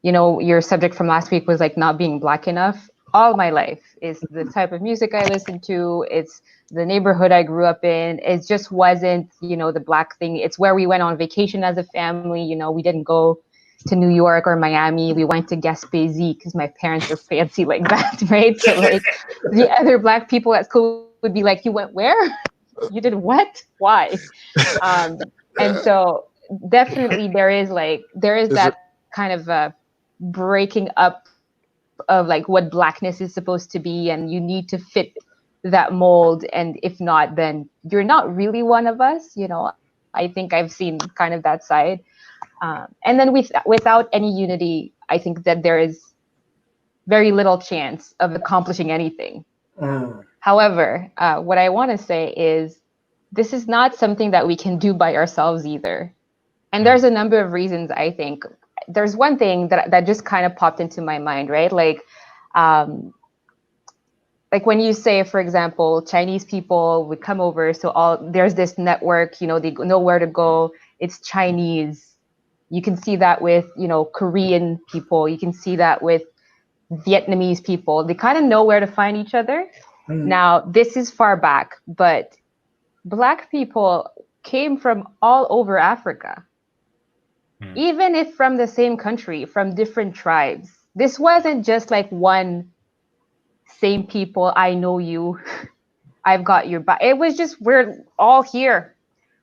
You know, your subject from last week was like not being Black enough. All my life is the type of music I listen to. It's the neighborhood I grew up in. It just wasn't, you know, the Black thing. It's where we went on vacation as a family. You know, we didn't go to New York or Miami. We went to Gaspésie because my parents are fancy like that, right? So like the other Black people at school would be like, "You went where? You did what? Why?" And so definitely there is that kind of a breaking up of like what Blackness is supposed to be, and you need to fit that mold. And if not, then you're not really one of us. You know, I think I've seen kind of that side. And then without any unity, I think that there is very little chance of accomplishing anything. However, what I want to say is this is not something that we can do by ourselves either. And there's a number of reasons, I think. There's one thing that just kind of popped into my mind, right? Like when you say, for example, Chinese people would come over, so there's this network, you know, they know where to go. It's Chinese. You can see that with, you know, Korean people. You can see that with Vietnamese people. They kind of know where to find each other. Now, this is far back, but Black people came from all over Africa. Even if from the same country, from different tribes. This wasn't just like one same people, I know you, I've got your back. It was just, we're all here.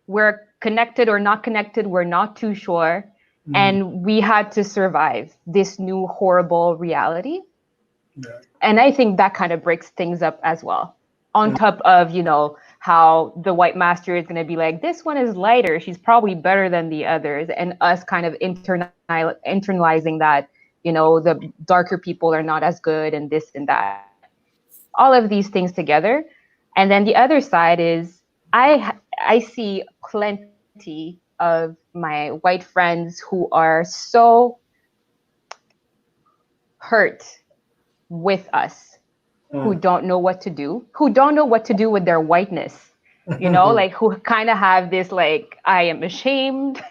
We're connected or not connected, we're not too sure. And we had to survive this new horrible reality. And I think that kind of breaks things up as well. On top of, you know, how the white master is going to be like, this one is lighter, she's probably better than the others. And us kind of internalizing that, you know, the darker people are not as good and this and that. All of these things together. And then the other side is I see plenty of my white friends who are so hurt with us, who don't know what to do, who don't know what to do with their whiteness, you know, like who kind of have this, like, I am ashamed.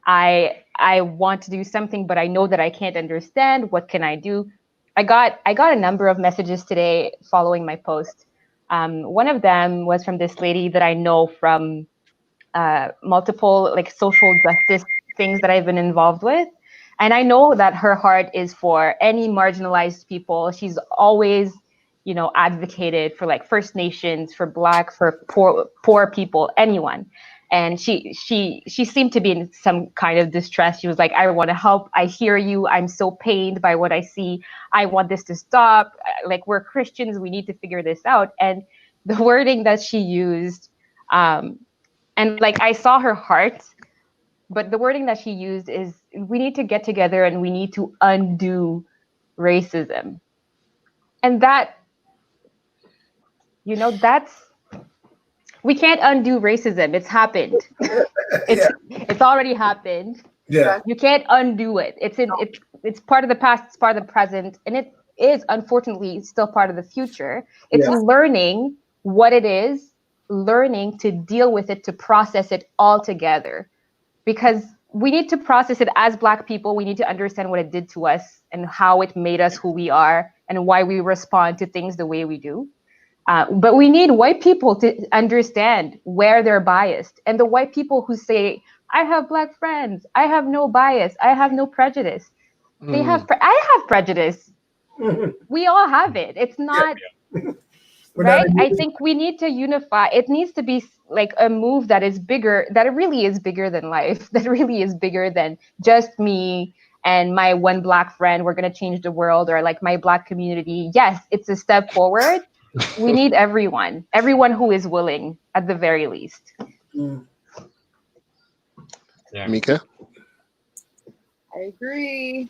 I want to do something, but I know that I can't understand. What can I do? I got a number of messages today following my post. One of them was from this lady that I know from multiple like social justice things that I've been involved with. And I know that her heart is for any marginalized people. She's always, you know, advocated for like First Nations, for Black, for poor people, anyone. And she seemed to be in some kind of distress. She was like, I want to help. I hear you. I'm so pained by what I see. I want this to stop. Like, we're Christians. We need to figure this out. And the wording that she used, and like, I saw her heart, but the wording that she used is, we need to get together and we need to undo racism. And that, you know, we can't undo racism. It's happened. It's already happened. Yeah. You can't undo it. It's part of the past, it's part of the present, and it is unfortunately still part of the future. It's learning what it is, learning to deal with it, to process it all together. Because we need to process it as Black people. We need to understand what it did to us and how it made us who we are and why we respond to things the way we do. But we need white people to understand where they're biased. And the white people who say, I have Black friends, I have no bias, I have no prejudice. They have, I have prejudice. We all have it. It's not, right? I think we need to unify. It needs to be like a move that is bigger, that it really is bigger than life, that really is bigger than just me and my one Black friend. We're going to change the world, or like my Black community. Yes, it's a step forward. We need everyone who is willing at the very least. Yeah. Mika? I agree.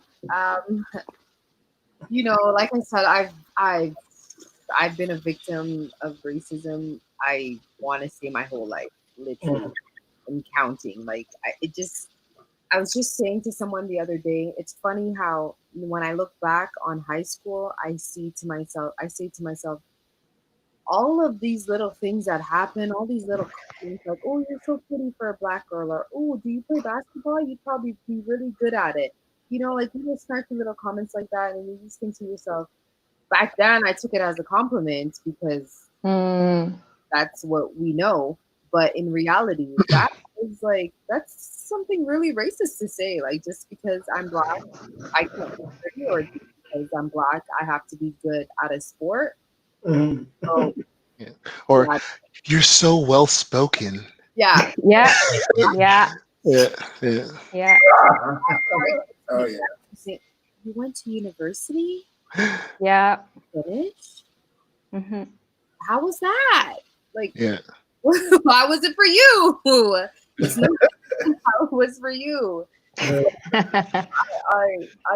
You know, like I said, I've been a victim of racism. I want to say my whole life, literally, and counting. Like I was just saying to someone the other day, it's funny how when I look back on high school, I say to myself, all of these little things that happen, all these little comments like, oh, you're so pretty for a Black girl, or oh, do you play basketball? You'd probably be really good at it. You know, like little snarky little comments like that, and you just think to yourself, back then I took it as a compliment because that's what we know. But in reality, that is like, that's something really racist to say. Like, just because I'm Black, I can't be pretty, or because I'm Black, I have to be good at a sport. So, or you're so well spoken. Yeah. Yeah. Yeah. Yeah. Yeah. Yeah. Oh yeah. You went to university? Yeah. Finished? Mm-hmm. How was that? Like, yeah. Why was it for you? It's not how it was for you. I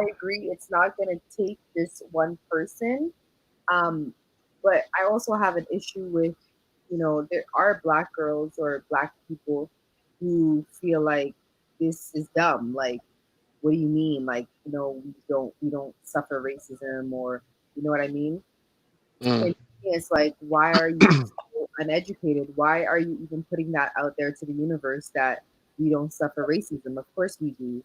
agree. It's not gonna take this one person. But I also have an issue with, you know, there are Black girls or Black people who feel like this is dumb. Like, what do you mean? Like, you know, we don't suffer racism, or you know what I mean? And it's like, why are you so uneducated? Why are you even putting that out there to the universe that we don't suffer racism? Of course we do.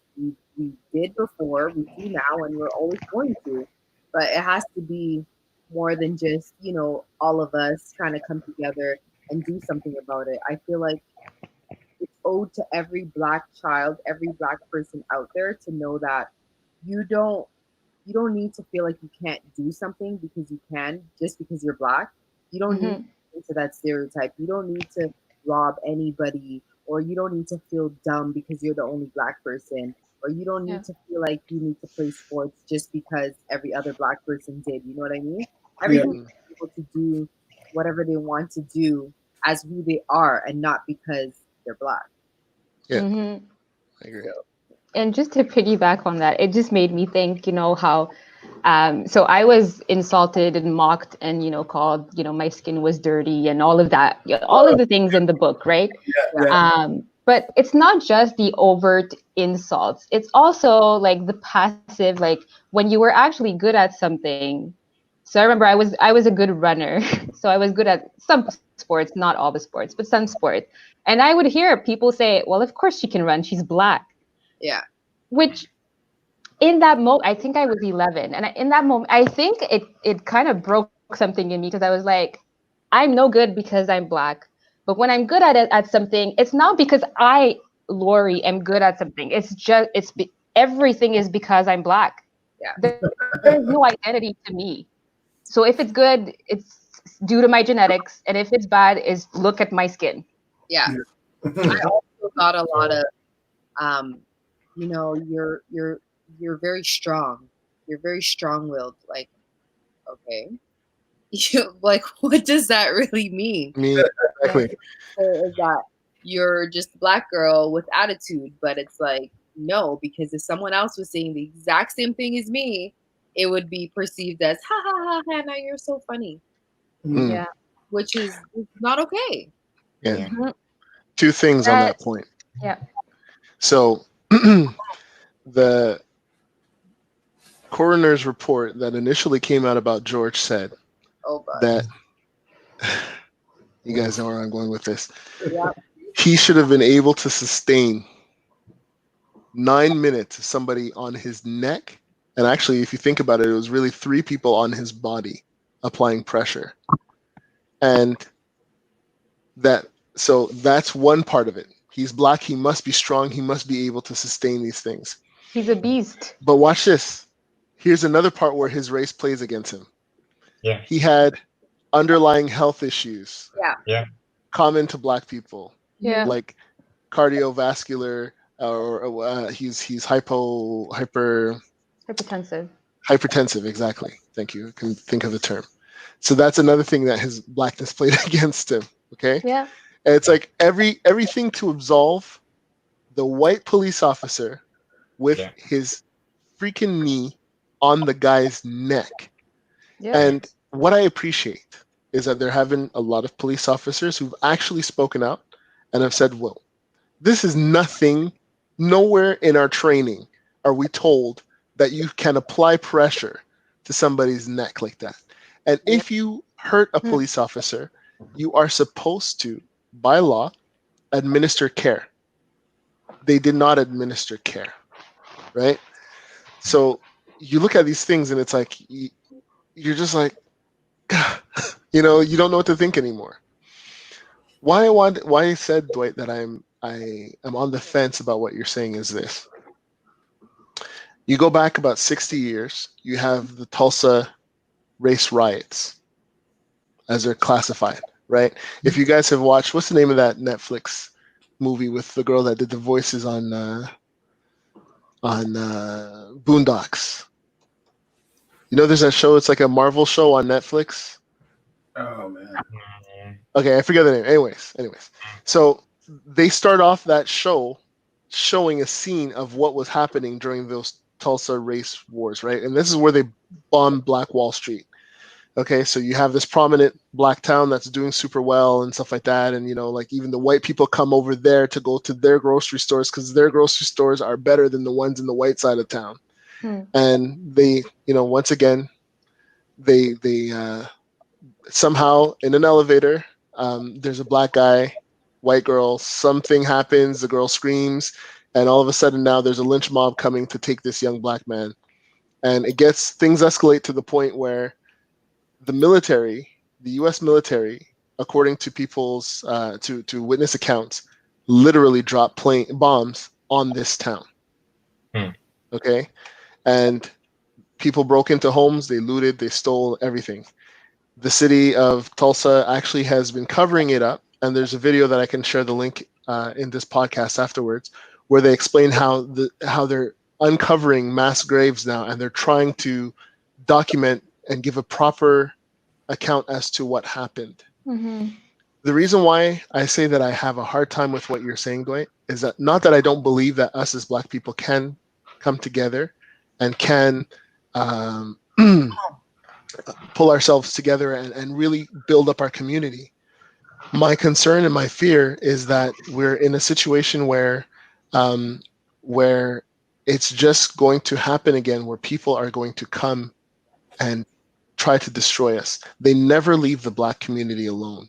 We did before, we do now, and we're always going to. But it has to be more than just, you know, all of us trying to come together and do something about it. I feel like it's owed to every Black child, every Black person out there to know that you don't need to feel like you can't do something because you can, just because you're Black. You don't need into that stereotype. You don't need to rob anybody, or you don't need to feel dumb because you're the only Black person, or you don't need to feel like you need to play sports just because every other Black person did. You know what I mean? Everybody's able to do whatever they want to do as who they are, and not because they're Black. Yeah. I agree. And just to piggyback on that, it just made me think, you know, how so I was insulted and mocked and, you know, called, you know, my skin was dirty and all of that, all of the things in the book, right? But it's not just the overt insults. It's also like the passive, like when you were actually good at something. So I remember I was a good runner. So I was good at some sports, not all the sports, but some sports. And I would hear people say, well, of course she can run. She's Black. Yeah. Which in that moment, I think I was 11. And in that moment, I think it kind of broke something in me, because I was like, I'm no good because I'm Black. But when I'm good at something, it's not because I, Lori, am good at something. It's just, everything is because I'm Black. Yeah. There's no identity to me. So if it's good, it's due to my genetics. And if it's bad, is look at my skin. Yeah. I also got a lot of, you know, you're very strong. You're very strong-willed. Like, okay. Like, what does that really mean? Exactly. Is that you're just a Black girl with attitude? But it's like, no, because if someone else was saying the exact same thing as me, it would be perceived as, ha ha ha, Hannah, you're so funny. Yeah. Which is not okay. Yeah. Two things on that point. Yeah. So the coroner's report that initially came out about George said that, you guys know where I'm going with this. Yeah. He should have been able to sustain 9 minutes of somebody on his neck. And actually, if you think about it, it was really 3 people on his body applying pressure. And so that's one part of it. He's black. He must be strong. He must be able to sustain these things. He's a beast. But watch this. Here's another part where his race plays against him. Yeah. He had underlying health issues. Yeah. Common to black people. Yeah. Like cardiovascular, or he's hypertensive. Hypertensive, exactly. Thank you. I can think of the term. So that's another thing that his blackness played against him. Okay. Yeah. And it's like everything to absolve the white police officer with his freaking knee on the guy's neck. Yeah. And what I appreciate is that they're having a lot of police officers who've actually spoken out and have said, well, this is nothing. Nowhere in our training are we told that you can apply pressure to somebody's neck like that. And if you hurt a police officer, you are supposed to, by law, administer care. They did not administer care, right? So you look at these things and it's like, you're just like, you know, you don't know what to think anymore. Why I said, Dwight, that I'm on the fence about what you're saying is this. You go back about 60 years, you have the Tulsa race riots, as they're classified, right? If you guys have watched, what's the name of that Netflix movie with the girl that did the voices on Boondocks? You know, there's that show, it's like a Marvel show on Netflix. Oh, man. Okay, I forget the name. Anyways. So they start off that show showing a scene of what was happening during those Tulsa race wars, right? And this is where they bombed Black Wall Street. Okay, so you have this prominent black town that's doing super well and stuff like that. And, you know, like even the white people come over there to go to their grocery stores because their grocery stores are better than the ones in the white side of town. And they, you know, once again, they somehow in an elevator, there's a black guy, white girl, something happens, the girl screams, and all of a sudden now there's a lynch mob coming to take this young black man. And things escalate to the point where the military, the U.S. military, according to people's, to witness accounts, literally dropped bombs on this town. Okay? And people broke into homes, they looted, they stole everything. The city of Tulsa actually has been covering it up, and there's a video that I can share the link in this podcast afterwards, where they explain how they're uncovering mass graves now, and they're trying to document and give a proper account as to what happened. The reason why I say that I have a hard time with what you're saying, Dwight, is that not that I don't believe that us as black people can come together and can pull ourselves together and really build up our community. My concern and my fear is that we're in a situation where it's just going to happen again, where people are going to come and try to destroy us. They never leave the black community alone.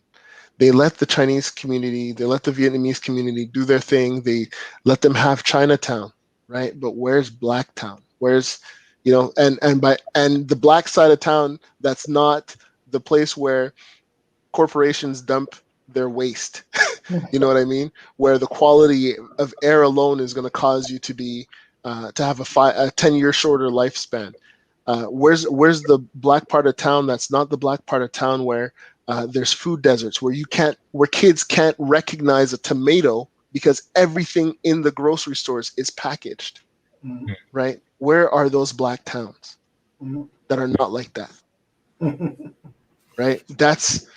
They let the Chinese community, they let the Vietnamese community do their thing. They let them have Chinatown, right? But where's Blacktown? Where's, you know, and the black side of town, that's not the place where corporations dump their waste. You know what I mean? Where the quality of air alone is going to cause you to be to have a 10-year shorter lifespan. Where's the black part of town that's not the black part of town where there's food deserts, where kids can't recognize a tomato because everything in the grocery stores is packaged, right? Where are those black towns that are not like that? Right? That's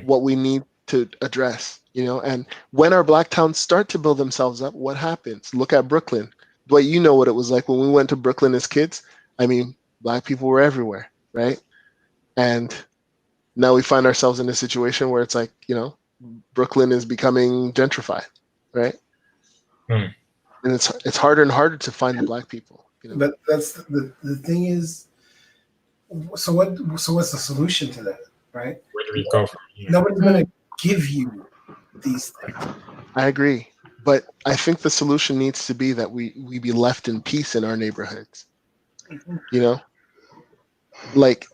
what we need to address, you know. And when our black towns start to build themselves up, what happens? Look at Brooklyn. Dwight, you know what it was like when we went to Brooklyn as kids. I mean, black people were everywhere, right? And now we find ourselves in a situation where it's like, you know, Brooklyn is becoming gentrified, right? And it's harder and harder to find the black people. You know? But that's the thing is, so what's the solution to that, right? Where do we go from here? Nobody's going to give you these things. I agree. But I think the solution needs to be that we be left in peace in our neighborhoods. You know, like,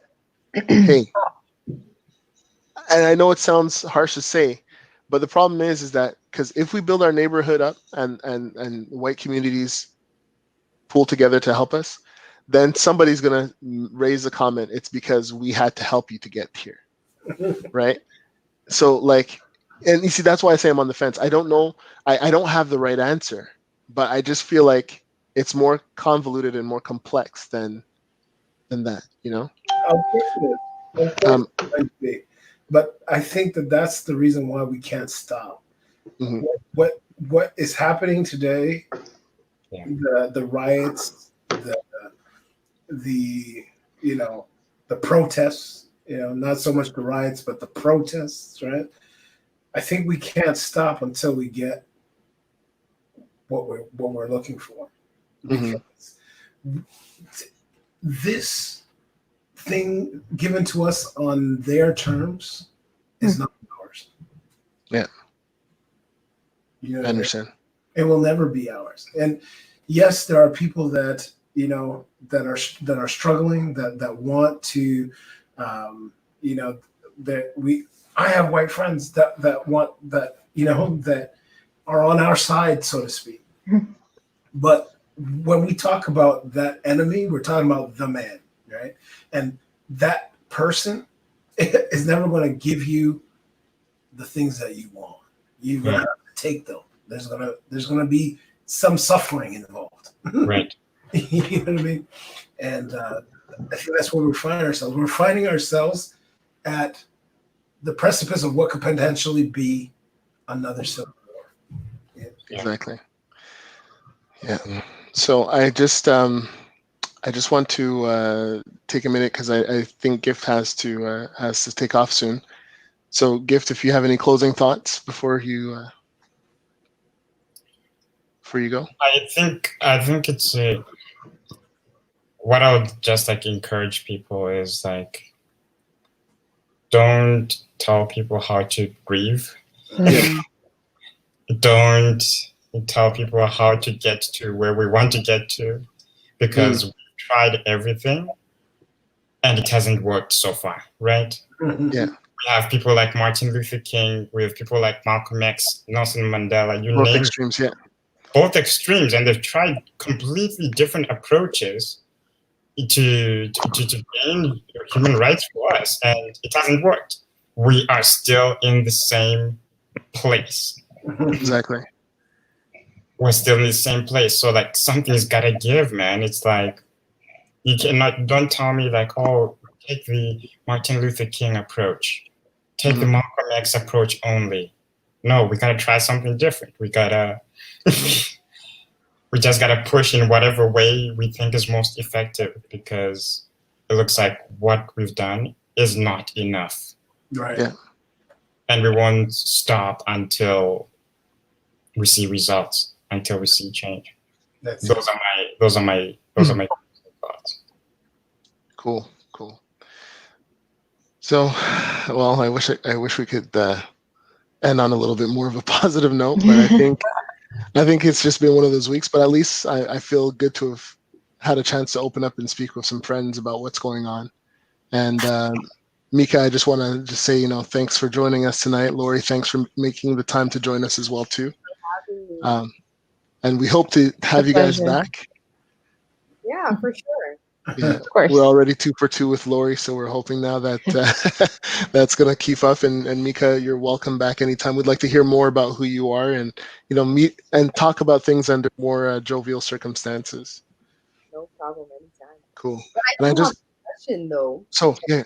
hey, and I know it sounds harsh to say, but the problem is that because if we build our neighborhood up and white communities pull together to help us, then somebody's gonna raise a comment. It's because we had to help you to get here, right? So like, and you see, that's why I say I'm on the fence. I don't know. I don't have the right answer, but I just feel like it's more convoluted and more complex than that, you know? Of course it is. Of course it might be. But I think that that's the reason why we can't stop. Mhm. What is happening today, Yeah. the riots, the you know, the protests, you know, not so much the riots, but the protests, right? I think we can't stop until we get what we're looking for. Mhm. Because this thing given to us on their terms is not ours. Yeah. You know, I understand. it will never be ours. And yes, there are people that, you know, that are struggling, that want to, you know, I have white friends that want that, you know, that are on our side, so to speak. But when we talk about that enemy, we're talking about the man, right? And that person is never going to give you the things that you want. You're going to have to take them. There's gonna be some suffering involved. Right. You know what I mean? And I think that's where we find ourselves. We're finding ourselves at the precipice of what could potentially be another civil war. Yeah. Exactly. Yeah. So I just want to take a minute because I think Gift has to take off soon. So Gift, if you have any closing thoughts before you go. I think it's what I would just like encourage people is like, don't tell people how to grieve. Don't tell people how to get to where we want to get to, because we've tried everything and it hasn't worked so far, right? Yeah. We have people like Martin Luther King, we have people like Malcolm X, Nelson Mandela, you Both name extremes, yeah. Both extremes, and they've tried completely different approaches to gain human rights for us, and it hasn't worked. We are still in the same place. Exactly. We're still in the same place. So like something's gotta give, man. It's like don't tell me like, oh, take the Martin Luther King approach. Take the Malcolm X approach only. No, we gotta try something different. We gotta we just gotta push in whatever way we think is most effective, because it looks like what we've done is not enough. Right. Yeah. And we won't stop until we see results, until we see change. Those are my thoughts. Cool. So, well, I wish we could end on a little bit more of a positive note, but I think it's just been one of those weeks. But at least I feel good to have had a chance to open up and speak with some friends about what's going on. And Mika, I just want to just say, thanks for joining us tonight. Lori, thanks for making the time to join us as well too. And we hope to have you guys back. Yeah, for sure. Yeah, of course. we're already 2 for 2 with Lori, so we're hoping now that that's going to keep up. And Mika, you're welcome back anytime. We'd like to hear more about who you are, and meet and talk about things under more jovial circumstances. No problem, anytime. Cool. But I do have a question though. So yeah.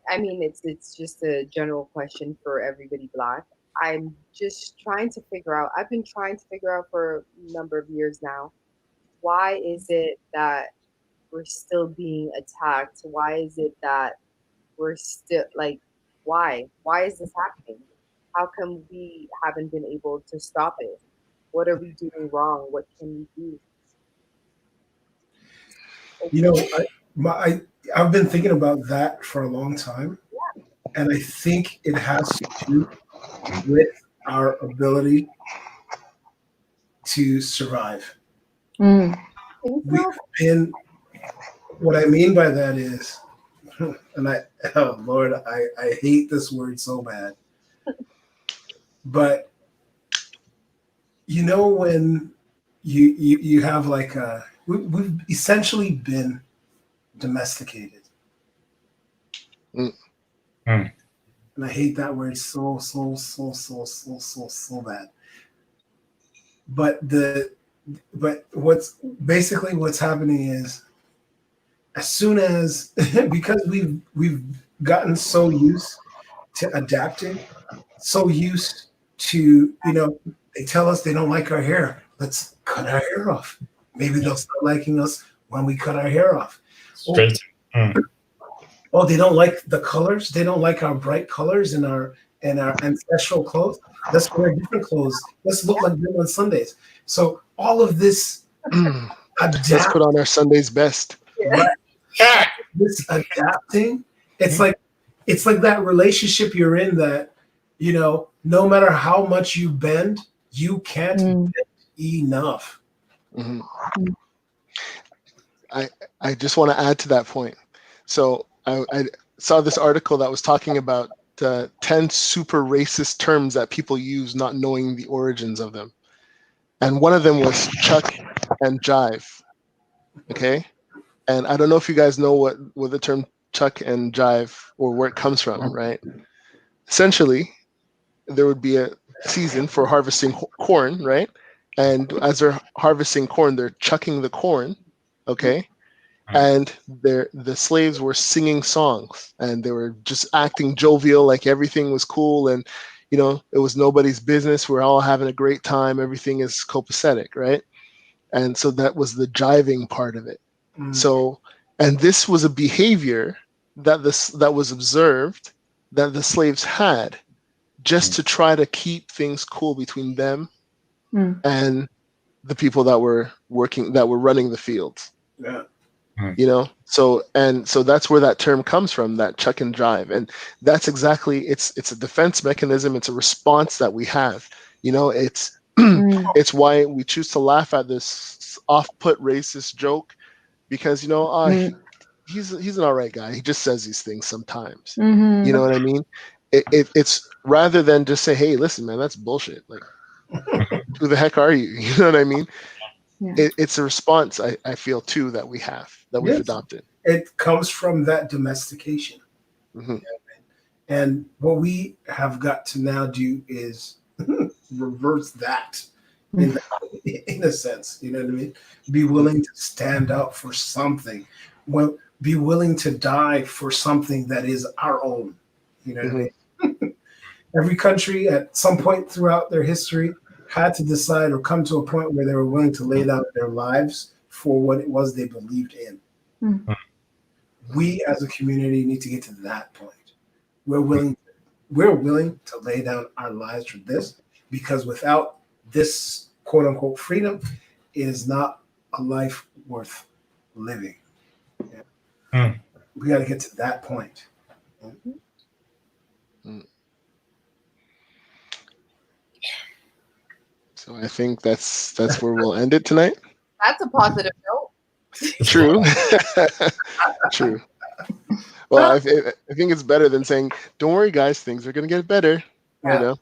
I mean, it's just a general question for everybody Black. I'm just trying to figure out. I've been trying to figure out for a number of years now. Why is it that we're still being attacked? Why is it that we're still why is this happening? How come we haven't been able to stop it? What are we doing wrong? What can we do? I've been thinking about that for a long time, and I think it has to do with our ability to survive. Mm. We've been, what I mean by that is, and oh Lord, I hate this word so bad. But you know when you have like we've essentially been domesticated. Mm. Mm. And I hate that word so bad. But what's happening is, as soon as because we've gotten so used to adapting, so used to, they tell us they don't like our hair. Let's cut our hair off. Maybe they'll start liking us when we cut our hair off. Straight. Oh, they don't like the colors. They don't like our bright colors in our ancestral clothes. Let's wear different clothes. Let's look like them on Sundays. So all of this Let's put on our Sunday's best. Right. This adapting, it's like that relationship you're in that, no matter how much you bend, you can't bend enough. Mm-hmm. I just want to add to that point. So I saw this article that was talking about 10 super racist terms that people use not knowing the origins of them. And one of them was chuck and jive. Okay? And I don't know if you guys know what the term chuck and jive or where it comes from, right? Essentially, there would be a season for harvesting corn, right? And as they're harvesting corn, they're chucking the corn, okay? And the slaves were singing songs, and they were just acting jovial, like everything was cool, and it was nobody's business. We're all having a great time. Everything is copacetic, right? And so that was the jiving part of it. So, and this was a behavior that was observed that the slaves had just to try to keep things cool between them and the people that were running the fields. Yeah. So that's where that term comes from, that chuck and jive. And that's exactly, it's a defense mechanism. It's a response that we have, it's, it's why we choose to laugh at this off-put racist joke, because, he's an all right guy. He just says these things sometimes. You know what I mean? It's rather than just say, hey, listen, man, that's bullshit. Like, who the heck are you? You know what I mean? Yeah. It's a response, I feel, too, that we have, that we've adopted. It comes from that domestication. Mm-hmm. And what we have got to now do is reverse that in a sense. You know what I mean? Be willing to stand up for something. Well, be willing to die for something that is our own. You know what I mean? Every country at some point throughout their history had to decide or come to a point where they were willing to lay down their lives for what it was they believed in. We as a community need to get to that point. We're willing to lay down our lives for this, because without this quote unquote freedom, it is not a life worth living. Yeah. We got to get to that point. So I think that's where we'll end it tonight. That's a positive note. True. True. Well, I think it's better than saying, don't worry, guys, things are going to get better. Yeah.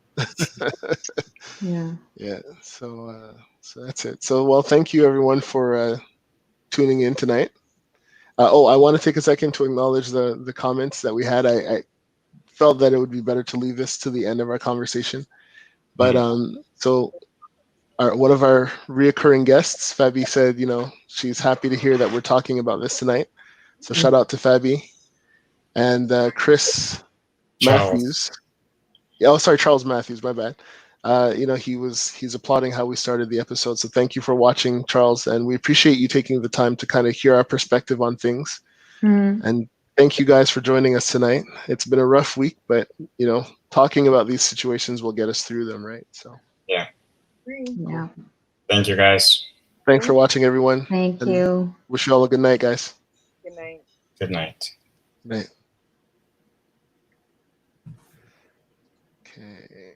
Yeah. So that's it. So, well, thank you, everyone, for tuning in tonight. I want to take a second to acknowledge the comments that we had. I felt that it would be better to leave this to the end of our conversation. But so one of our reoccurring guests, Fabi, said, she's happy to hear that we're talking about this tonight. So shout out to Fabi. And Chris Matthews. Charles Matthews, my bad. He's applauding how we started the episode. So thank you for watching, Charles. And we appreciate you taking the time to kind of hear our perspective on things. And thank you guys for joining us tonight. It's been a rough week, but, talking about these situations will get us through them, right? So yeah. Yeah. Thank you, guys. Thanks for watching, everyone. Thank you. Wish you all a good night, guys. Good night. Good night. Night. Okay.